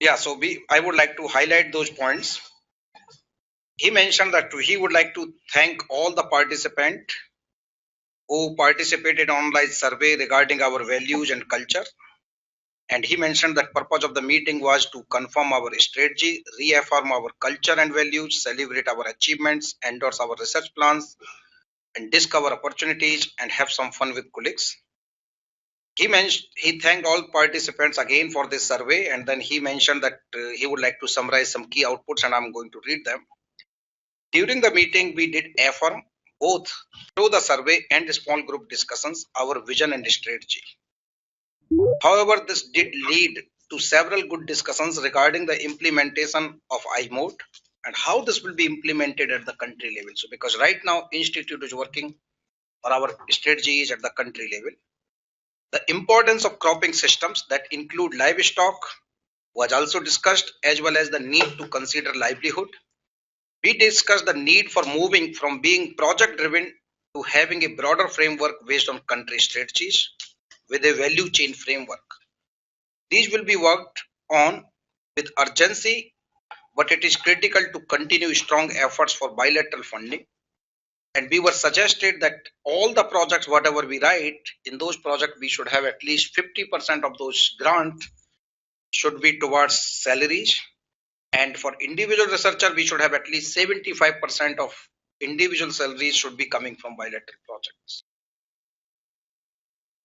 Yeah, so I would like to highlight those points. He mentioned that he would like to thank all the participants who participated online survey regarding our values and culture. And he mentioned that purpose of the meeting was to confirm our strategy, reaffirm our culture and values, celebrate our achievements, endorse our research plans, and discover opportunities and have some fun with colleagues. He thanked all participants again for this survey, and then he mentioned that he would like to summarize some key outputs, and I'm going to read them. During the meeting, we did affirm both through the survey and small group discussions our vision and strategy. However, this did lead to several good discussions regarding the implementation of iMode and how this will be implemented at the country level. So, because right now Institute is working or our strategy is at the country level. The importance of cropping systems that include livestock was also discussed, as well as the need to consider livelihood. We discussed the need for moving from being project driven to having a broader framework based on country strategies with a value chain framework. These will be worked on with urgency, but it is critical to continue strong efforts for bilateral funding. And we were suggested that all the projects, whatever we write, in those projects, we should have at least 50% of those grants should be towards salaries. And for individual researcher, we should have at least 75% of individual salaries should be coming from bilateral projects.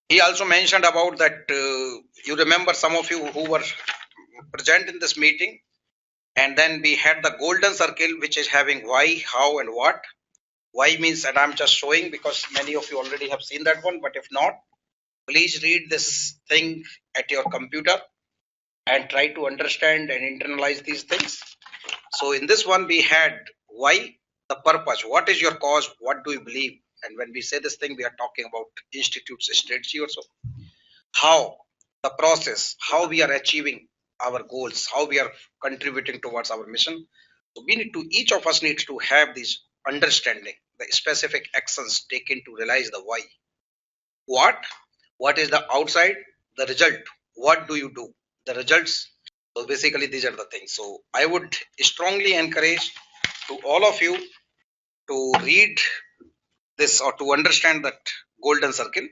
He also mentioned about that you remember some of you who were present in this meeting, and then we had the golden circle, which is having why, how, and what. Why means that I'm just showing because many of you already have seen that one, but if not, please read this thing at your computer and try to understand and internalize these things. So in this one, we had why, the purpose, what is your cause, what do you believe? And when we say this thing, we are talking about institute's strategy or so. How, the process, how we are achieving our goals, how we are contributing towards our mission. So we need to, each of us needs to have this understanding, the specific actions taken to realize the why. What is the outside, the result, what do you do, the results. So basically these are the things. So I would strongly encourage to all of you to read this or to understand that golden circle.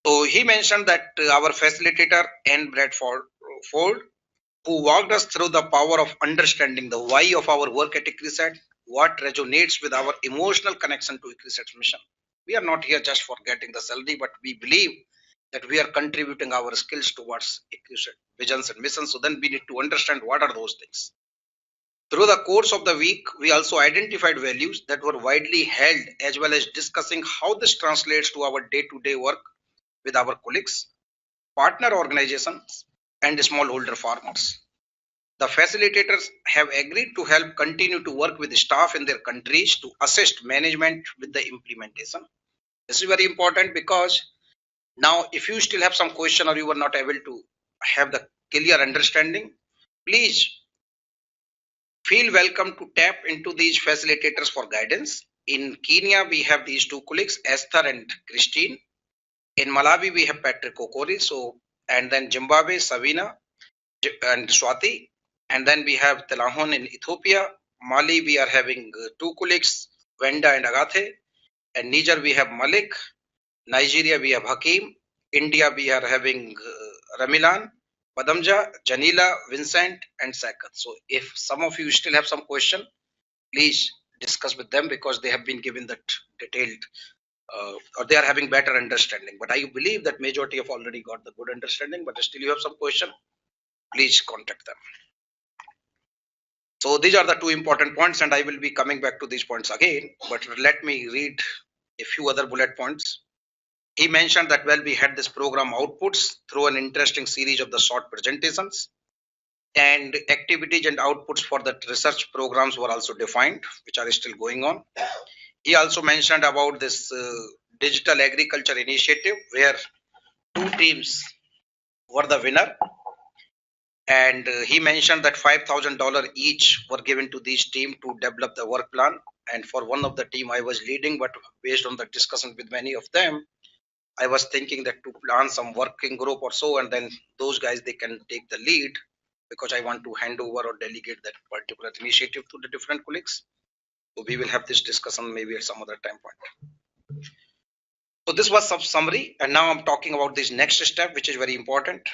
So he mentioned that our facilitator Anne Bradford Ford, who walked us through the power of understanding the why of our work at ICRISAT, what resonates with our emotional connection to ICRISAT's mission. We are not here just for getting the salary, but we believe that we are contributing our skills towards ICRISAT visions and missions. So then we need to understand what are those things. Through the course of the week, we also identified values that were widely held, as well as discussing how this translates to our day-to-day work with our colleagues, partner organizations, and smallholder farmers. The facilitators have agreed to help continue to work with staff in their countries to assist management with the implementation. This is very important because now if you still have some question or you were not able to have the clear understanding, please feel welcome to tap into these facilitators for guidance. In Kenya, we have these two colleagues, Esther and Christine. In Malawi, we have Patrick Okori. So, and then Zimbabwe, Savina and Swati. And then we have Telahon in Ethiopia. Mali, we are having two colleagues, Wenda and Agathe. And Niger, we have Malik. Nigeria, we have Hakim. India, we are having Ramilan, Padamja, Janila, Vincent, and Sakat. So if some of you still have some question, please discuss with them because they have been given that detailed or they are having better understanding. But I believe that majority have already got the good understanding, but still you have some question, please contact them. So these are the two important points, and I will be coming back to these points again, but let me read a few other bullet points. He mentioned that, well, we had this program outputs through an interesting series of the short presentations, and activities and outputs for the research programs were also defined, which are still going on. He also mentioned about this digital agriculture initiative where two teams were the winner, and he mentioned that $5,000 each were given to these team to develop the work plan. And for one of the team I was leading, but based on the discussion with many of them, I was thinking that to plan some working group or so, and then those guys, they can take the lead because I want to hand over or delegate that particular initiative to the different colleagues. So we will have this discussion maybe at some other time point. So this was some summary, and now I'm talking about this next step, which is very important.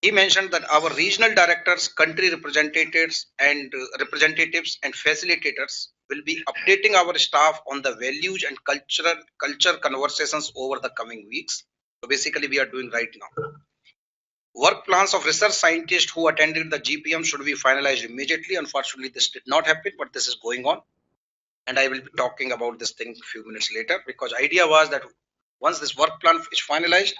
He mentioned that our regional directors, country representatives and facilitators will be updating our staff on the values and culture conversations over the coming weeks. So basically, we are doing right now. Work plans of research scientists who attended the GPM should be finalized immediately. Unfortunately, this did not happen, but this is going on. And I will be talking about this thing a few minutes later, because idea was that once this work plan is finalized,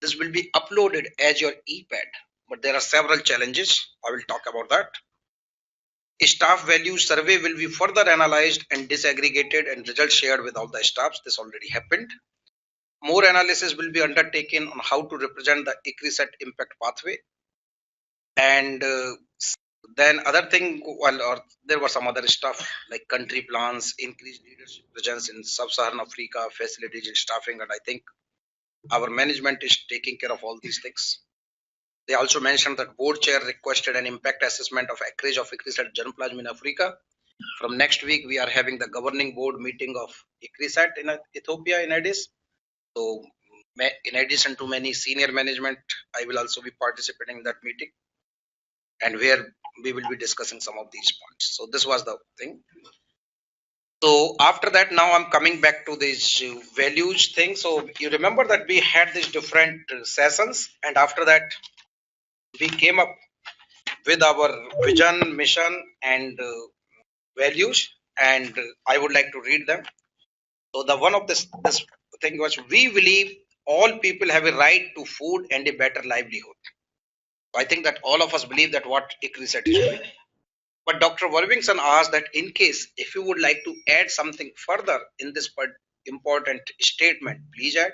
this will be uploaded as your EPAD. But there are several challenges. I will talk about that. A staff value survey will be further analyzed and disaggregated and results shared with all the staffs. This already happened. More analysis will be undertaken on how to represent the ICRISAT impact pathway. And then other thing, well, or there was some other stuff like country plans, increased leadership presence in sub-Saharan Africa, facilities and staffing, and I think our management is taking care of all these things. They also mentioned that board chair requested an impact assessment of acreage of ICRISAT germplasm in Africa. From next week, we are having the governing board meeting of ICRISAT in Ethiopia in Addis. So in addition to many senior management, I will also be participating in that meeting, and where we will be discussing some of these points. So this was the thing. So after that, now I'm coming back to this values thing. So you remember that we had these different sessions, and after that we came up with our vision, mission, and values, and I would like to read them. So the one of this thing was, we believe all people have a right to food and a better livelihood. I think that all of us believe that what ICRISAT is doing. But Dr. Warvingson asked that in case if you would like to add something further in this important statement, please add.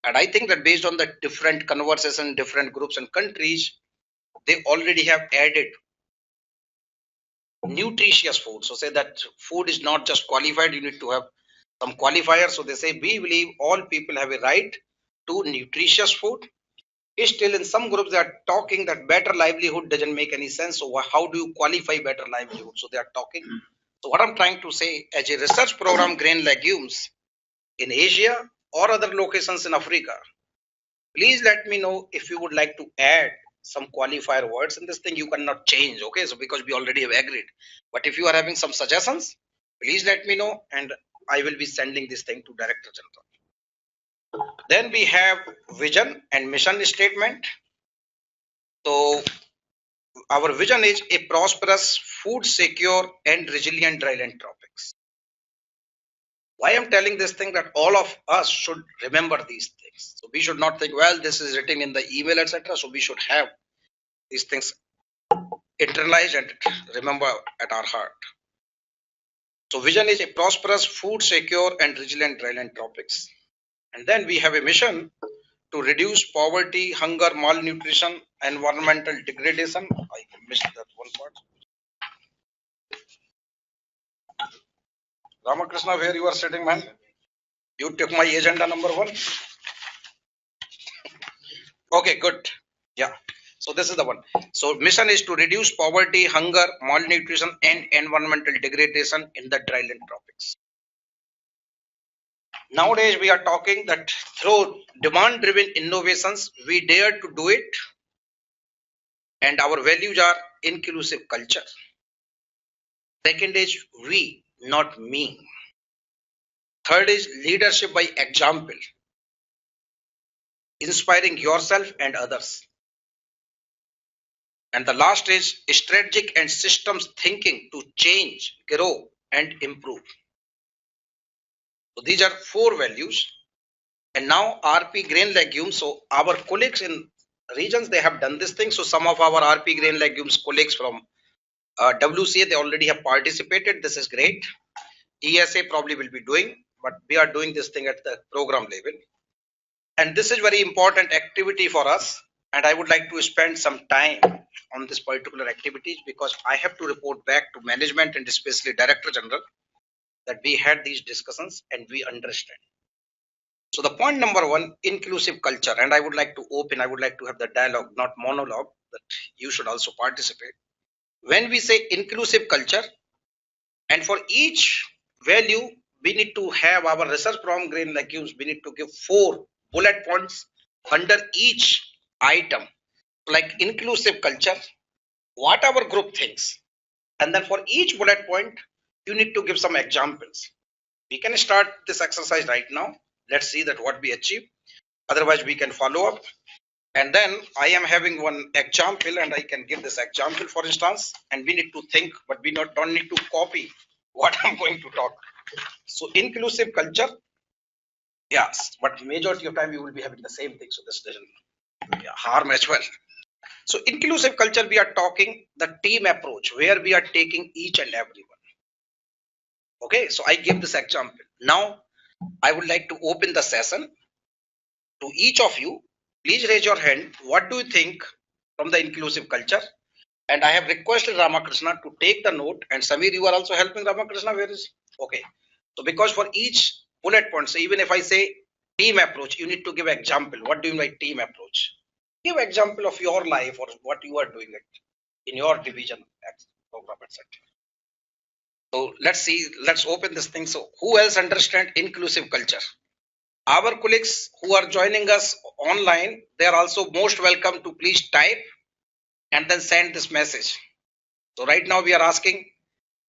And I think that based on the different conversation, different groups and countries, they already have added nutritious food. So say that food is not just qualified, you need to have some qualifiers. So they say we believe all people have a right to nutritious food. Still in some groups they are talking that better livelihood doesn't make any sense. So how do you qualify better livelihood? So they are talking. So what I'm trying to say, as a research program, grain legumes in Asia or other locations in Africa, please let me know if you would like to add some qualifier words in this thing. You cannot change, okay? So because we already have agreed. But if you are having some suggestions, please let me know, and I will be sending this thing to Director General. Then we have vision and mission statement. So our vision is a prosperous, food secure and resilient dryland tropics. Why I'm telling this thing, that all of us should remember these things. So we should not think, well, this is written in the email, etc. So we should have these things internalized and remember at our heart. So vision is a prosperous, food secure and resilient dryland tropics. And then we have a mission to reduce poverty, hunger, malnutrition, environmental degradation. I missed that one part. Ramakrishna, where you are sitting, man? You took my agenda number 1. Okay, good. Yeah. So this is the one. So mission is to reduce poverty, hunger, malnutrition, and environmental degradation in the dryland tropics. Nowadays, we are talking that through demand-driven innovations, we dare to do it. And our values are inclusive culture. Second is we, not me. Third is leadership by example, inspiring yourself and others. And the last is strategic and systems thinking to change, grow, and improve. So these are 4 values. And now RP grain legumes. So our colleagues in regions, they have done this thing. So some of our RP grain legumes colleagues from WCA, they already have participated. This is great. ESA probably will be doing, but we are doing this thing at the program level. And this is very important activity for us. And I would like to spend some time on this particular activities, because I have to report back to management and especially Director General that we had these discussions and we understand. So the point number 1, inclusive culture. And I would like to have the dialogue, not monologue. that you should also participate. When we say inclusive culture, and for each value, we need to have our research program grain legumes. We need to give 4 bullet points under each item, like inclusive culture, what our group thinks. And then for each bullet point, you need to give some examples. We can start this exercise right now. Let's see that what we achieve. Otherwise, we can follow up. And then I am having one example, and I can give this example, for instance, and we need to think, but we don't need to copy what I'm going to talk. So inclusive culture, yes, but majority of time you will be having the same thing. So this doesn't harm as well. So inclusive culture, we are talking the team approach where we are taking each and everyone. Okay, so I give this example. Now I would like to open the session to each of you. Please raise your hand. What do you think from the inclusive culture? And I have requested Ramakrishna to take the note. And Samir, you are also helping Ramakrishna. Where is? Okay. So because for each bullet point, so even if I say team approach, you need to give example. What do you mean by team approach? Give example of your life or what you are doing it in your division program, etc. So let's see. Let's open this thing. So who else understand inclusive culture? Our colleagues who are joining us online, they are also most welcome to please type and then send this message. So right now we are asking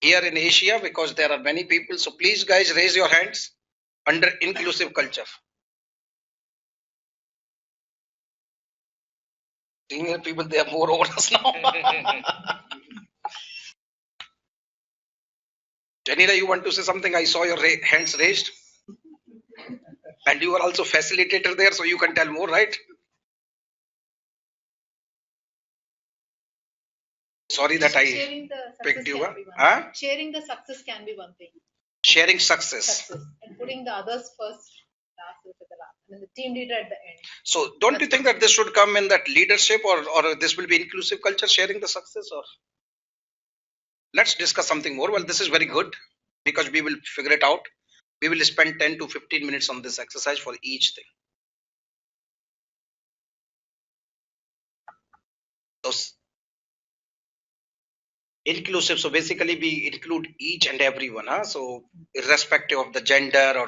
here in Asia because there are many people. So please guys raise your hands under inclusive culture. Senior people, they are more over us now. Janira, you want to say something? I saw your hands raised. And you are also facilitator there, so you can tell more, right? Sorry that I picked you up. Huh? Sharing the success can be one thing. Sharing success. And putting the others first, and the team leader at the end. So don't you think that this should come in that leadership or this will be inclusive culture, sharing the success? Or let's discuss something more. Well, this is very good because we will figure it out. We will spend 10 to 15 minutes on this exercise for each thing. So inclusive, so basically we include each and everyone, huh? So irrespective of the gender or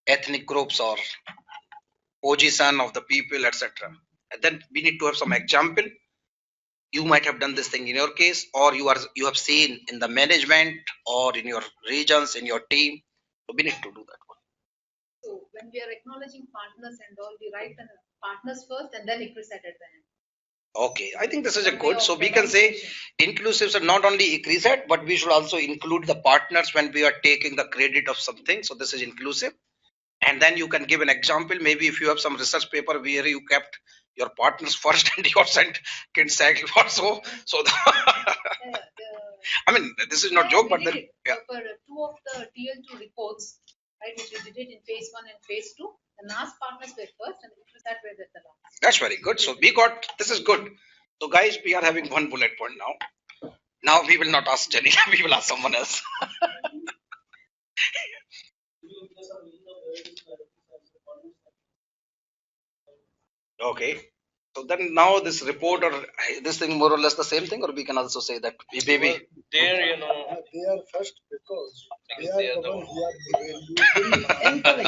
ethnic groups or position of the people, etc. And then we need to have some example. You might have done this thing in your case, or you have seen in the management or in your regions, in your team. So we need to do that one. So when we are acknowledging partners and all, we write the partners first and then equicet at the end. Okay, I think this is a good. So we can say inclusive are not only equicet, but we should also include the partners when we are taking the credit of something. So this is inclusive. And then you can give an example. Maybe if you have some research paper where you kept your partners first and your second cycle or so. So I mean, this is not joke, but then yeah. For 2 of the TL2 reports, right, which we did it in phase 1 and phase 2, the last partners were first and the that were the last. That's very good. So we got, this is good. So guys, we are having one bullet point now. Now we will not ask Jenny, we will ask someone else. Okay. So then now this report or this thing more or less the same thing, or we can also say that maybe well, there, they are first because they are the one who are evaluating.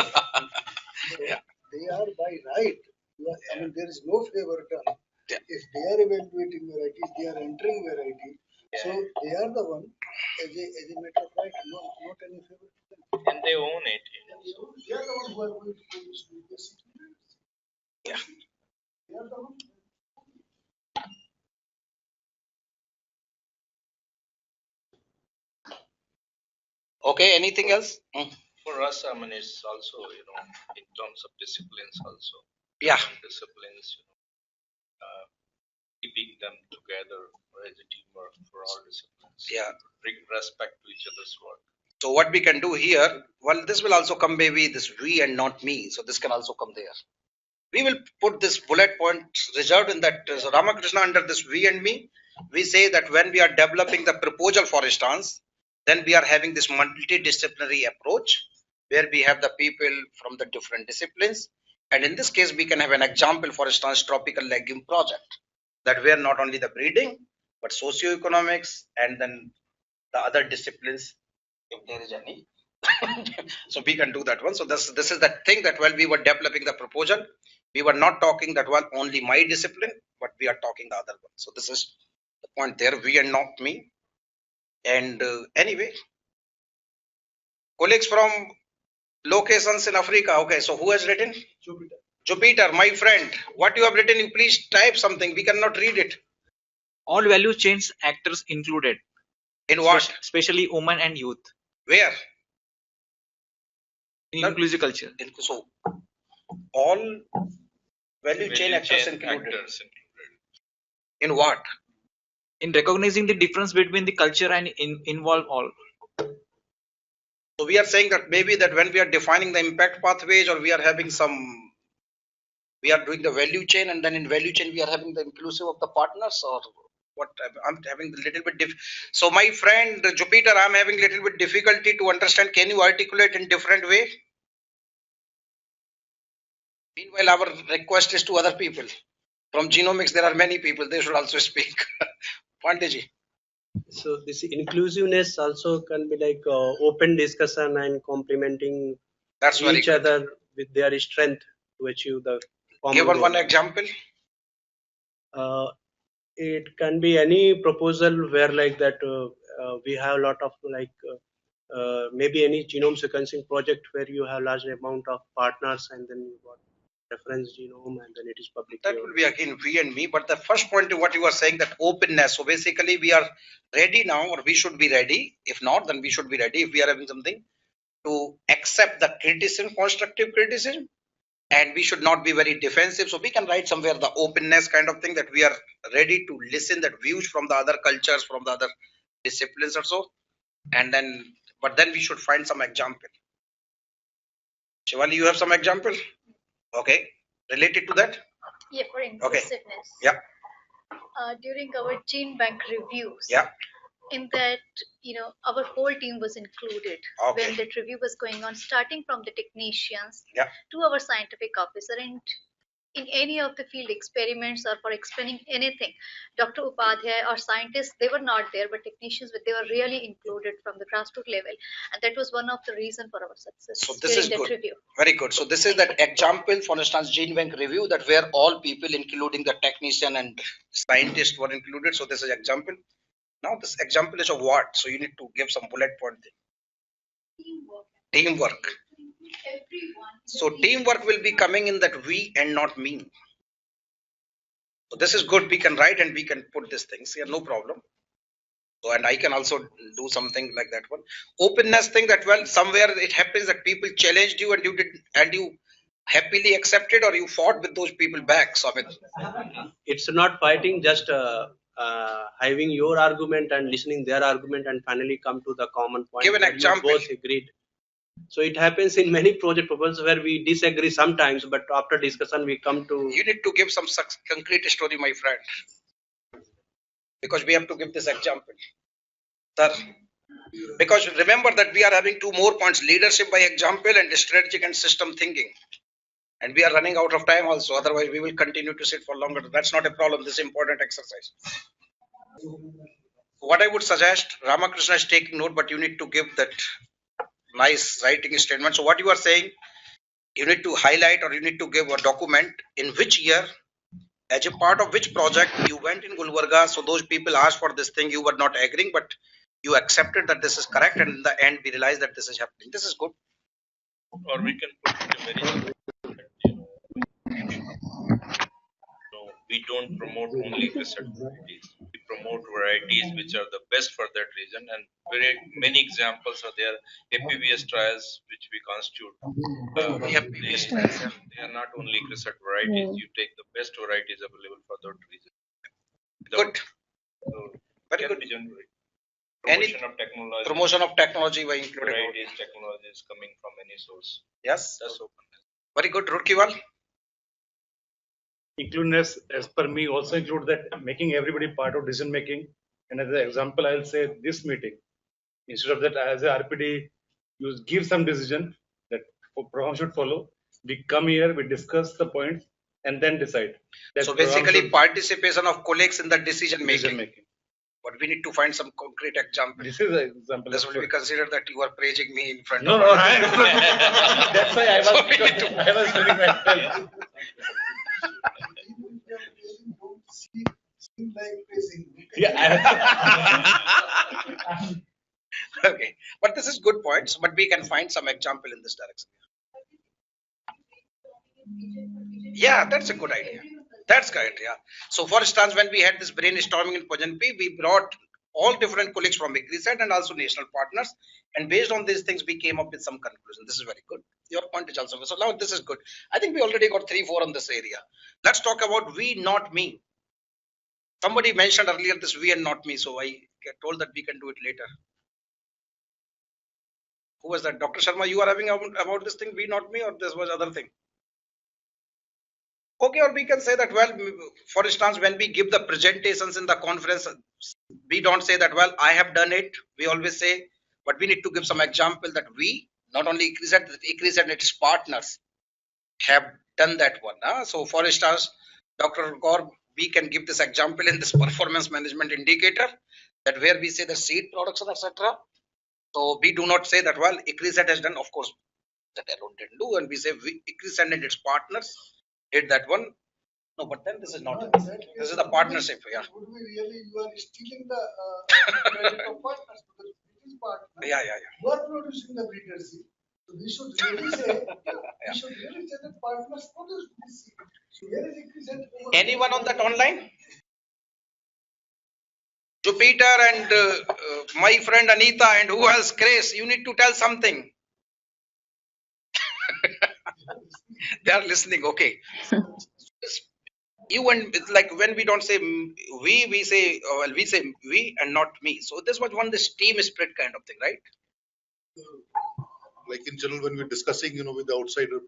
So yeah. They are by right. I mean, there is no favor done. Yeah. If they are evaluating varieties, they are entering variety. Yeah. So they are the one as a matter of right, not any favor to them. And they own it. They are the one who are going to produce this. Yeah. Okay, anything else? For us, I mean, it's also, in terms of disciplines also. Yeah. Disciplines, keeping them together as a teamwork for all disciplines. Yeah. Bring respect to each other's work. So what we can do here, well, this will also come maybe this we and not me. So this can also come there. We will put this bullet point reserved in that. So Ramakrishna under this we and me, we say that when we are developing the proposal, for instance, then we are having this multidisciplinary approach where we have the people from the different disciplines. And in this case, we can have an example, for instance, tropical legume project. that where not only the breeding, but socioeconomics and then the other disciplines, if there is any. So we can do that one. So this is the thing that while we were developing the proposal, we were not talking that one only my discipline, but we are talking the other one. So this is the point there, we and not me. And anyway, colleagues from locations in Africa. Okay, so who has written? Jupiter. Jupiter, my friend, what you have written, you please type something. We cannot read it. All value chains actors included, In what? especially women and youth, Where? in No. inclusive culture. So all value chain actors included. In what? In recognizing the difference between the culture and involve all. So we are saying that maybe that when we are defining the impact pathways, or we are having some, we are doing the value chain, and then in value chain we are having the inclusive of the partners, or what? I'm having a little bit so my friend Jupiter, I'm having a little bit difficulty to understand. Can you articulate in different way? Meanwhile, our request is to other people. From genomics, there are many people. They should also speak. Panteji. So this inclusiveness also can be like open discussion and complementing That's very each good. other with their strength to achieve the common Give goal. one example. It can be any proposal where like that we have a lot of like maybe any genome sequencing project where you have large amount of partners and then you got reference genome and then it is public. That will be again we and me. But the first point to what you are saying, that openness. So basically we are ready now, or we should be ready. If not, then we should be ready if we are having something to accept the criticism, constructive criticism, and we should not be very defensive. So we can write somewhere the openness kind of thing, that we are ready to listen that views from the other cultures, from the other disciplines or so. And then, but then we should find some example. Shivali, you have some example? Okay. Related to that? Yeah, for inclusiveness. Yeah. During our gene bank reviews, Yeah. in that, our whole team was included Okay. when that review was going on, starting from the technicians Yeah. to our scientific officer, and in any of the field experiments or for explaining anything, Dr. Upadhyay or scientists, they were not there, but technicians, they were really included from the grassroots level, and that was one of the reasons for our success So this during is that good. review. Very good. So this is that example, for instance, gene bank review, that where all people, including the technician and scientist, were included. So this is example. Now this example is of what? So you need to give some bullet point thing. Teamwork. So teamwork will be coming in that we and not me. So this is good. We can write and we can put these things here, no problem. So, and I can also do something like that one. Openness thing, that well, somewhere it happens that people challenged you and you did, and you happily accepted, or you fought with those people back. So I mean, It's not fighting, just having your argument and listening their argument and finally come to the common point. Give an where you example. both agreed. So it happens in many project proposals where we disagree sometimes, but after discussion we come to. You need to give some concrete story, my friend, because we have to give this example, sir. Because remember that we are having two more points: leadership by example and strategic and system thinking. And we are running out of time also. Otherwise, we will continue to sit for longer. That's not a problem. This is important exercise. What I would suggest, Ramakrishna is taking note, but you need to give that nice writing statement. So what you are saying, you need to highlight, or you need to give a document in which year, as a part of which project you went in Gulbarga. So those people asked for this thing, you were not agreeing, but you accepted that this is correct, and in the end we realized that this is happening. This is good. Or we can put it a very we don't promote only research varieties. We promote varieties which are the best for that region, and very many examples are there. APVS trials which we constitute. They are not only research varieties. You take the best varieties available for that region. Good. So Very good. Promotion of technology. Promotion of technology by including varieties, technologies coming from any source. Yes. That's openness. Very good, Rurkiwal. Inclusiveness, as per me, also include that making everybody part of decision making. And as an example, I'll say this meeting. Instead of that, as a RPD, you give some decision that program should follow. We come here, we discuss the points, and then decide. That So program basically should- participation of colleagues in the decision decision making. making. But we need to find some concrete example. This is an example. This of will be considered that you are praising me in front No, of no, others. that's why I was, So we need to- I was telling myself. Don't seem like praising. Yeah. Okay, but this is good points, but we can find some example in this direction. Yeah, that's a good idea. That's correct. Yeah. So for instance, when we had this brainstorming in Pajanpi, we brought all different colleagues from ECRISAT and also national partners, and based on these things, we came up with some conclusion. This is very good. Your point is also so. Now this is good. I think we already got 3-4 on this area. Let's talk about we, not me. Somebody mentioned earlier this we and not me, so I get told that we can do it later. Who was that? Dr. Sharma, you are having about this thing, we, not me, or this was other thing? Okay, or we can say that, well, for instance, when we give the presentations in the conference, we don't say that, well, I have done it. We always say, but we need to give some example that we, not only ICRISAT and its partners have done that one. So for instance, Dr. Gaur, we can give this example in this performance management indicator, that where we say the seed production, etc. So we do not say that, well, ICRISAT has done, of course, that alone didn't do, and we say ICRISAT and its partners did that one. No, but then this is not. No, in that case, This is the partnership. Yeah. Would we really, you are stealing the credit of partners, because it is partners. Yeah. You are producing the breeder seed. So we should really say, we should really say that partners produce this seed. So where is ICRISAT? Anyone on that online? Jupiter and my friend Anita and who else? Grace, you need to tell something. They are listening. Okay. You and it's like when we don't say we say well, we say we and not me. So this was one this team spirit kind of thing, right? Like in general, when we're discussing, with the outsider,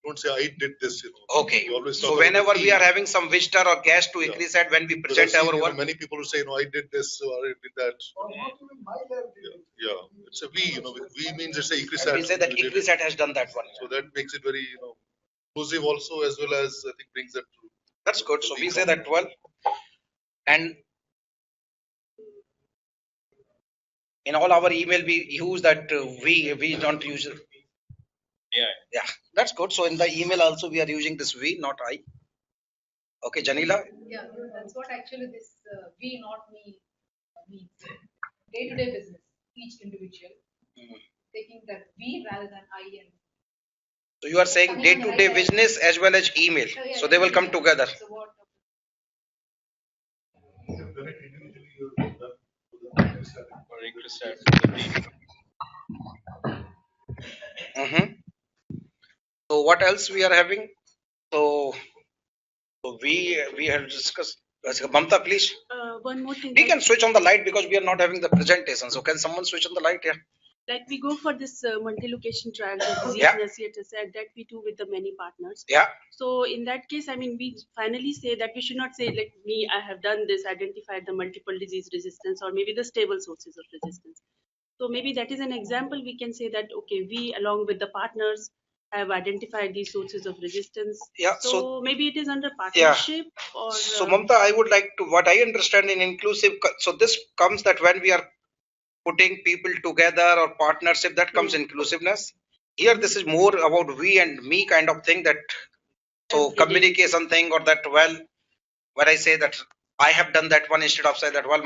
don't say I did this. Okay. We always talk So about whenever the we team. are having some visitor or guest to Yeah. ICRISAT, when we Because I've present seen, our work, many people who say, I did this or I did that. Or not even my lab did it. Yeah, it's a we. We means it's a and ICRISAT. we say that we did it. ICRISAT has done that one. So that makes it very, inclusive also, as well as I think brings that to. That's good. So we say that well, and in all our email we use that we don't use it. Yeah, that's good. So in the email also we are using this we, not I. Okay, Janila. Yeah, that's what actually this we, not me means. Day-to-day business, each individual taking that we rather than I and. So you are saying day-to-day business as well as email. So they will come together. So what? For ICRISAT, for the team. So what else we are having? So we have discussed. Mamta, please. One more thing. We can switch on the light because we are not having the presentation. So can someone switch on the light here? Like we go for this multi-location trial, the disease Yeah. associated said that we do with the many partners. Yeah. So in that case, I mean, we finally say that we should not say like me, I have done this, identified the multiple disease resistance or maybe the stable sources of resistance. So maybe that is an example. We can say that, okay, we along with the partners have identified these sources of resistance. Yeah, So, so- maybe it is under partnership or. So Mamta, I would like to, what I understand in inclusive, so this comes that when we are putting people together or partnership, that comes inclusiveness. Here this is more about we and me kind of thing, that so Everyday. communication thing, or that, well, when I say that I have done that one instead of say that, well,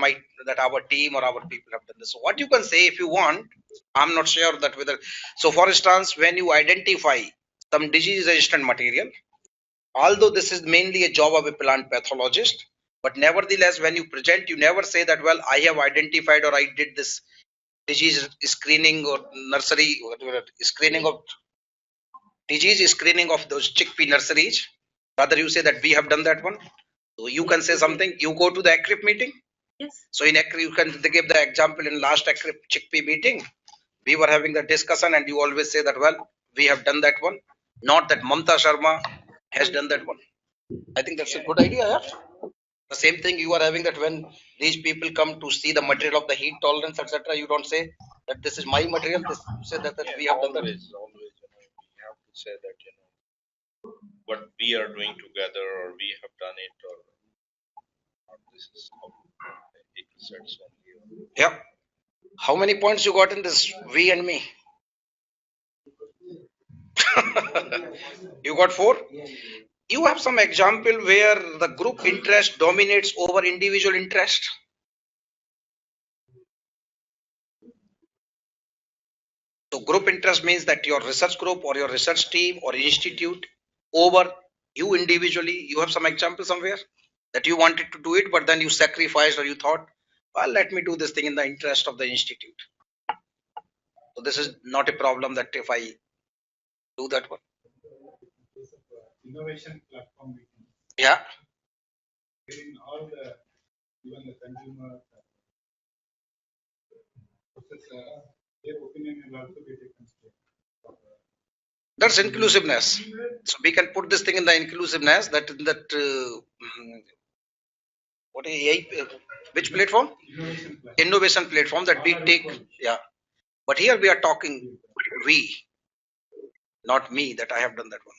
that our team or our people have done this. So what you can say if you want, I'm not sure that whether, so for instance, when you identify some disease resistant material, although this is mainly a job of a plant pathologist, but nevertheless, when you present, you never say that, well, I have identified or I did this disease screening or nursery screening of disease screening of those chickpea nurseries. Rather, you say that we have done that one. So you can say something. You go to the ACRIP meeting. Yes. So in ACRIP, you can give the example in last ACRIP chickpea meeting. We were having the discussion, and you always say that, well, we have done that one. Not that Mamta Sharma has done that one. I think that's a good idea. Yeah? The same thing you are having, that when these people come to see the material of the heat tolerance, etc., you don't say that this is my material. This, you say that we have done that. Always, we have to say that, what we are doing together or we have done it or not. This is how it sets only. Yeah. How many points you got in this? We and me. You got 4. You have some example where the group interest dominates over individual interest. So group interest means that your research group or your research team or institute over you individually. You have some example somewhere that you wanted to do it, but then you sacrificed or you thought, well, let me do this thing in the interest of the institute. So this is not a problem that if I do that one. Innovation platform meetings, Yeah. wherein all the even the consumer processor, their opinion will also be taken care of. That's inclusiveness. So we can put this thing in the inclusiveness what is which platform? Innovation platform. Innovation platform that we take. Yeah. But here we are talking we, not me, that I have done that one.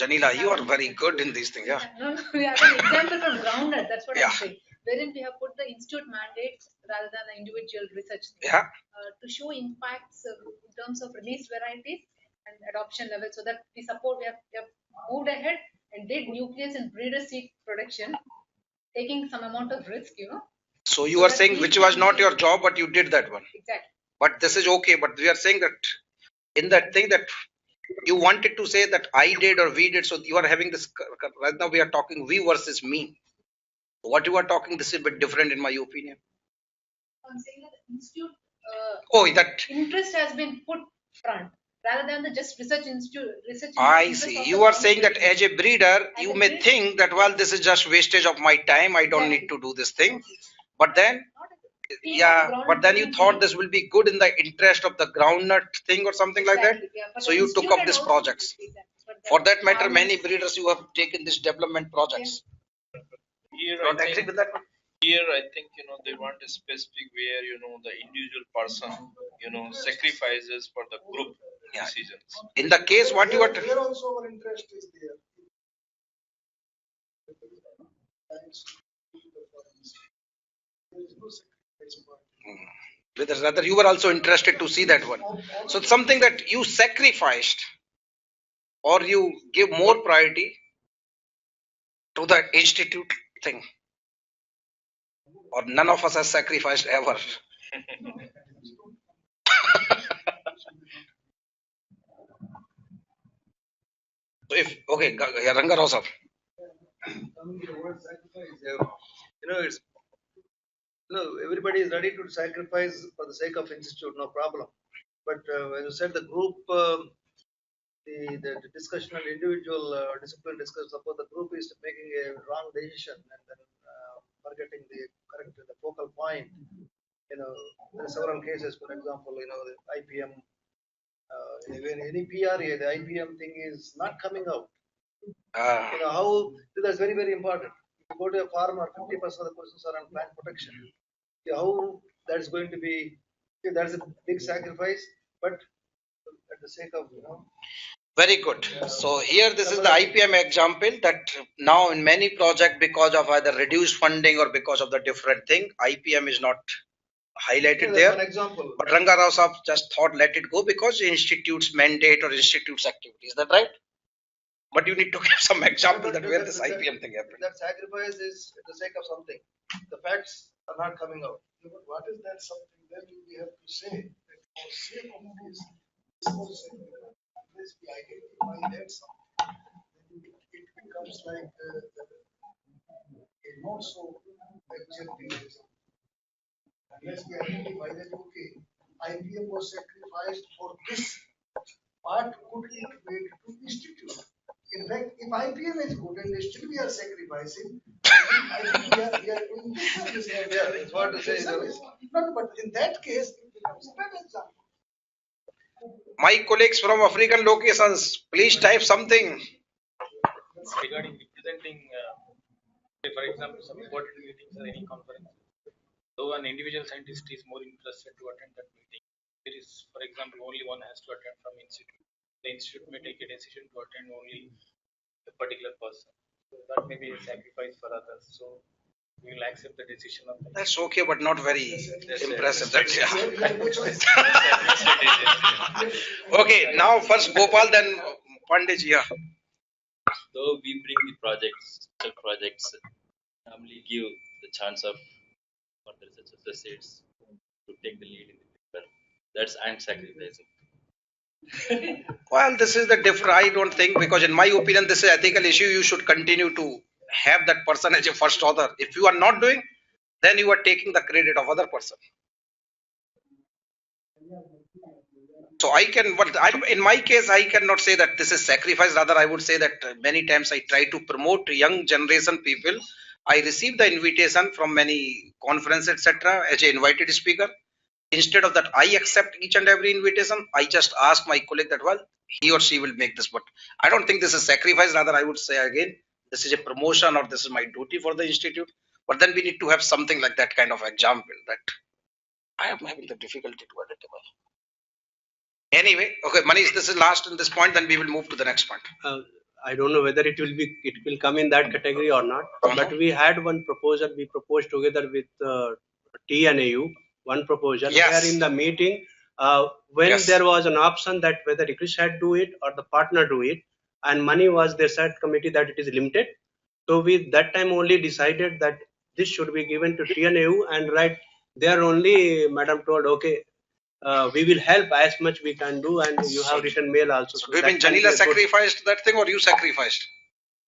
Janila, you are very good in these things. Yeah. No, we have an example from groundnut. That's what Yeah. I'm saying. Wherein we have put the institute mandates rather than the individual research thing, Yeah. to show impacts in terms of release varieties and adoption level, so that we support. We have moved ahead and did nucleus and breeder seed production, taking some amount of risk. So you So are that saying we which was can not be- your job, but you did that one. Exactly. But this is okay. But we are saying that in that thing that you wanted to say that I did or we did. So you are having this right now. We are talking we versus me. What you are talking, this is a bit different in my opinion. I'm saying that the institute Oh, that interest has been put front rather than the just research institute I interest see. of You the are saying that ground as a breeder, As you a may breeder, think that well, this is just wastage of my time. I don't need to do this thing. But then, not a team of yeah, ground but then you taking thought lead. this will be good in the interest of the groundnut thing or something like that. Exactly, yeah, for So the you took institute up and these also- projects. Exactly, For that matter, farmers- many breeders you have taken these development projects. Here Don't I agree think with that one? here I think they want a specific where the individual person sacrifices for the group Yeah. decisions. In the case, what you are Here also our interest is there. There is no sacrifice point. rather you were also interested to see that one. So it's something that you sacrificed or you give more priority to the institute thing. Or none of us has sacrificed ever. So if okay, Ranga Rao sir. Coming to the word sacrifice, it's everybody is ready to sacrifice for the sake of institute, no problem. But when you said the group, the discussion on individual discipline discuss, suppose the group is making a wrong decision and then forgetting the focal point. There are several cases. For example, the IPM, when any PRA, the IPM thing is not coming out. How that's very, very important. If you go to a farmer, 50% of the questions are on plant protection. How that's going to be, that's a big sacrifice, but at the sake of Very good. So here this is the IPM example that now in many projects because of either reduced funding or because of the different thing, IPM is not highlighted that's there. one example. But Ranga Rao Saab just thought let it go because the institute's mandate or institute's activity. Is that right? But you need to give some example that where this IPM thing happened. That sacrifice is at the sake of something. The facts are not coming out. But what is that something? Then we have to say that for sake of this, unless we identify that something, then it becomes like a not so objective. Unless we identify that, okay, IPM was sacrificed for this, what could it make to institute? In fact, if IPM is good and still we are sacrificing, I think we are doing disservice. Yeah, that's what to say. No, but in that case, it becomes a bad example. My colleagues from African locations, please type something. Regarding representing, say for example, some important meetings or any conference, though an individual scientist is more interested to attend that meeting, there is, for example, only one has to attend from institute. The institute may take a decision to attend only a particular person. So that may be a sacrifice for others. So we will accept the decision of the That's okay, but not very impressive. That's, yeah. Okay, now first Gopal, then Pandit. Yeah. Though we bring the projects, special projects, normally give the chance of further such associates to take the lead in the paper. That's I'm sacrificing. Well, this is the different. I don't think, because in my opinion, this is ethical issue. You should continue to have that person as a first author. If you are not doing, then you are taking the credit of other person. So I can, but in my case, I cannot say that this is sacrifice. Rather, I would say that many times I try to promote young generation people. I receive the invitation from many conferences, etc., as an invited speaker. Instead of that, I accept each and every invitation. I just ask my colleague that, well, he or she will make this. But I don't think this is sacrifice. Rather, I would say again, this is a promotion or this is my duty for the institute. But then we need to have something like that kind of example that I am having the difficulty to identify. Anyway, okay, Manish, this is last in this point, then we will move to the next point. I don't know whether it will come in that category or not. But we had one proposal. We proposed together with T and AU one proposal. Yes. Where in the meeting, when Yes. there was an option that whether Chris had do it or the partner do it, and money was there said committee that it is limited. So we that time only decided that this should be given to T and AU, and right there only Madam told, okay, we will help as much we can do, and you have written mail also. So do you mean Janila sacrificed that thing or you sacrificed?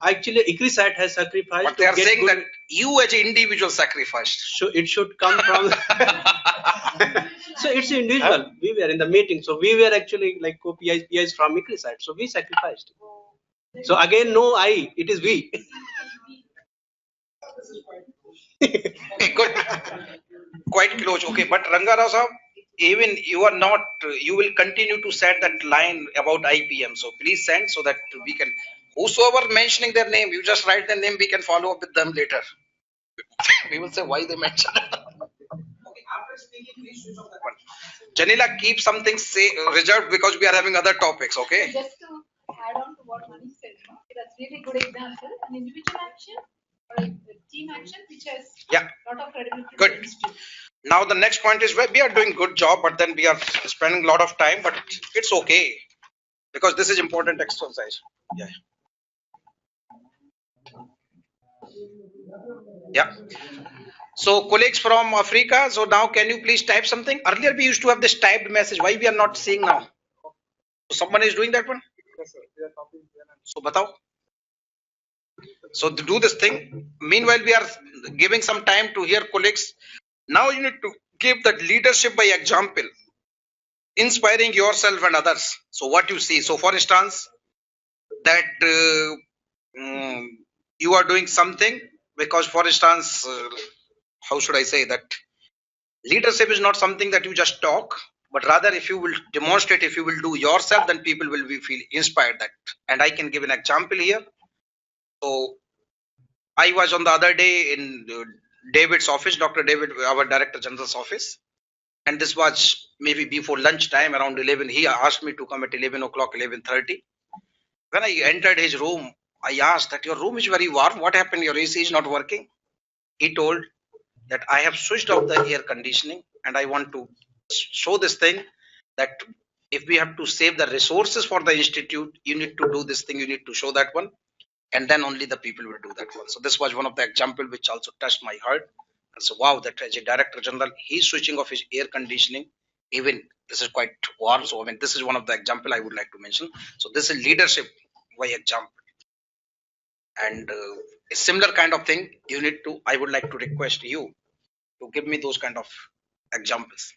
Actually, ICRISAT has sacrificed. But they are saying that you as an individual sacrificed. So it should come from. So it's individual. We were in the meeting, so we were actually like PIs from ICRISAT. So we sacrificed. So again, no I, it is we. Okay, good. Quite close. Okay, but Rangarao Sahab, even you are not, you will continue to set that line about IPM. So please send so that we can, whosoever mentioning their name, you just write their name, we can follow up with them later. We will say why they mentioned it. Okay, after speaking, please switch off that one. Janila, keep something reserved because we are having other topics, okay? Just to add on to what Manish said, that's really good example. An individual action or a team action which has a lot of credibility. Good. Now the next point is where we are doing good job, but then we are spending a lot of time, but it's okay because this is important exercise. Yeah. Yeah. So colleagues from Africa, so now can you please type something? Earlier we used to have this typed message. Why we are not seeing now? So someone is doing that one? Yes, sir. We are copying there and So batao. So to do this thing, meanwhile we are giving some time to hear colleagues. Now you need to give that leadership by example, inspiring yourself and others. So what you see. So for instance, that you are doing something because, for instance, how should I say that leadership is not something that you just talk, but rather if you will demonstrate, if you will do yourself, then people will feel inspired that. And I can give an example here. So I was on the other day in David's office, Dr. David, our Director General's office. And this was maybe before lunchtime, around 11. He asked me to come at 11 o'clock, 11:30. When I entered his room, I asked that your room is very warm. What happened? Your AC is not working. He told that I have switched off the air conditioning and I want to show this thing that if we have to save the resources for the institute, you need to do this thing, you need to show that one. And then only the people will do that one. So this was one of the example which also touched my heart. And so wow, that as a Director General, he's switching off his air conditioning. Even this is quite warm. So I mean, this is one of the example I would like to mention. So this is leadership by example. And a similar kind of thing you need to, I would like to request you to give me those kind of examples.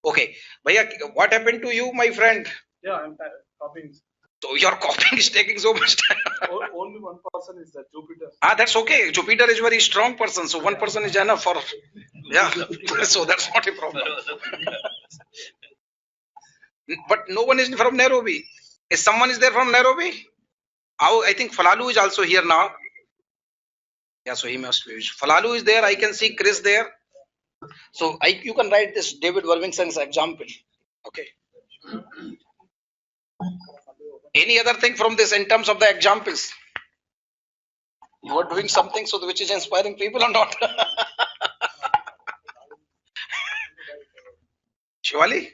Okay, Bhaiya, what happened to you, my friend? Yeah, I'm copying. So your copying is taking so much time. Only one person is that Jupiter. That's okay. Jupiter is very strong person, so one person is enough for. Yeah, so that's not a problem. But no one is from Nairobi. If someone is there from Nairobi, I think Falalu is also here now. Yeah, so he must be. Falalu is there. I can see Chris there. So you can write this David Worthington's example. Okay. Any other thing from this in terms of the examples? You are doing something so which is inspiring people or not? Shivali?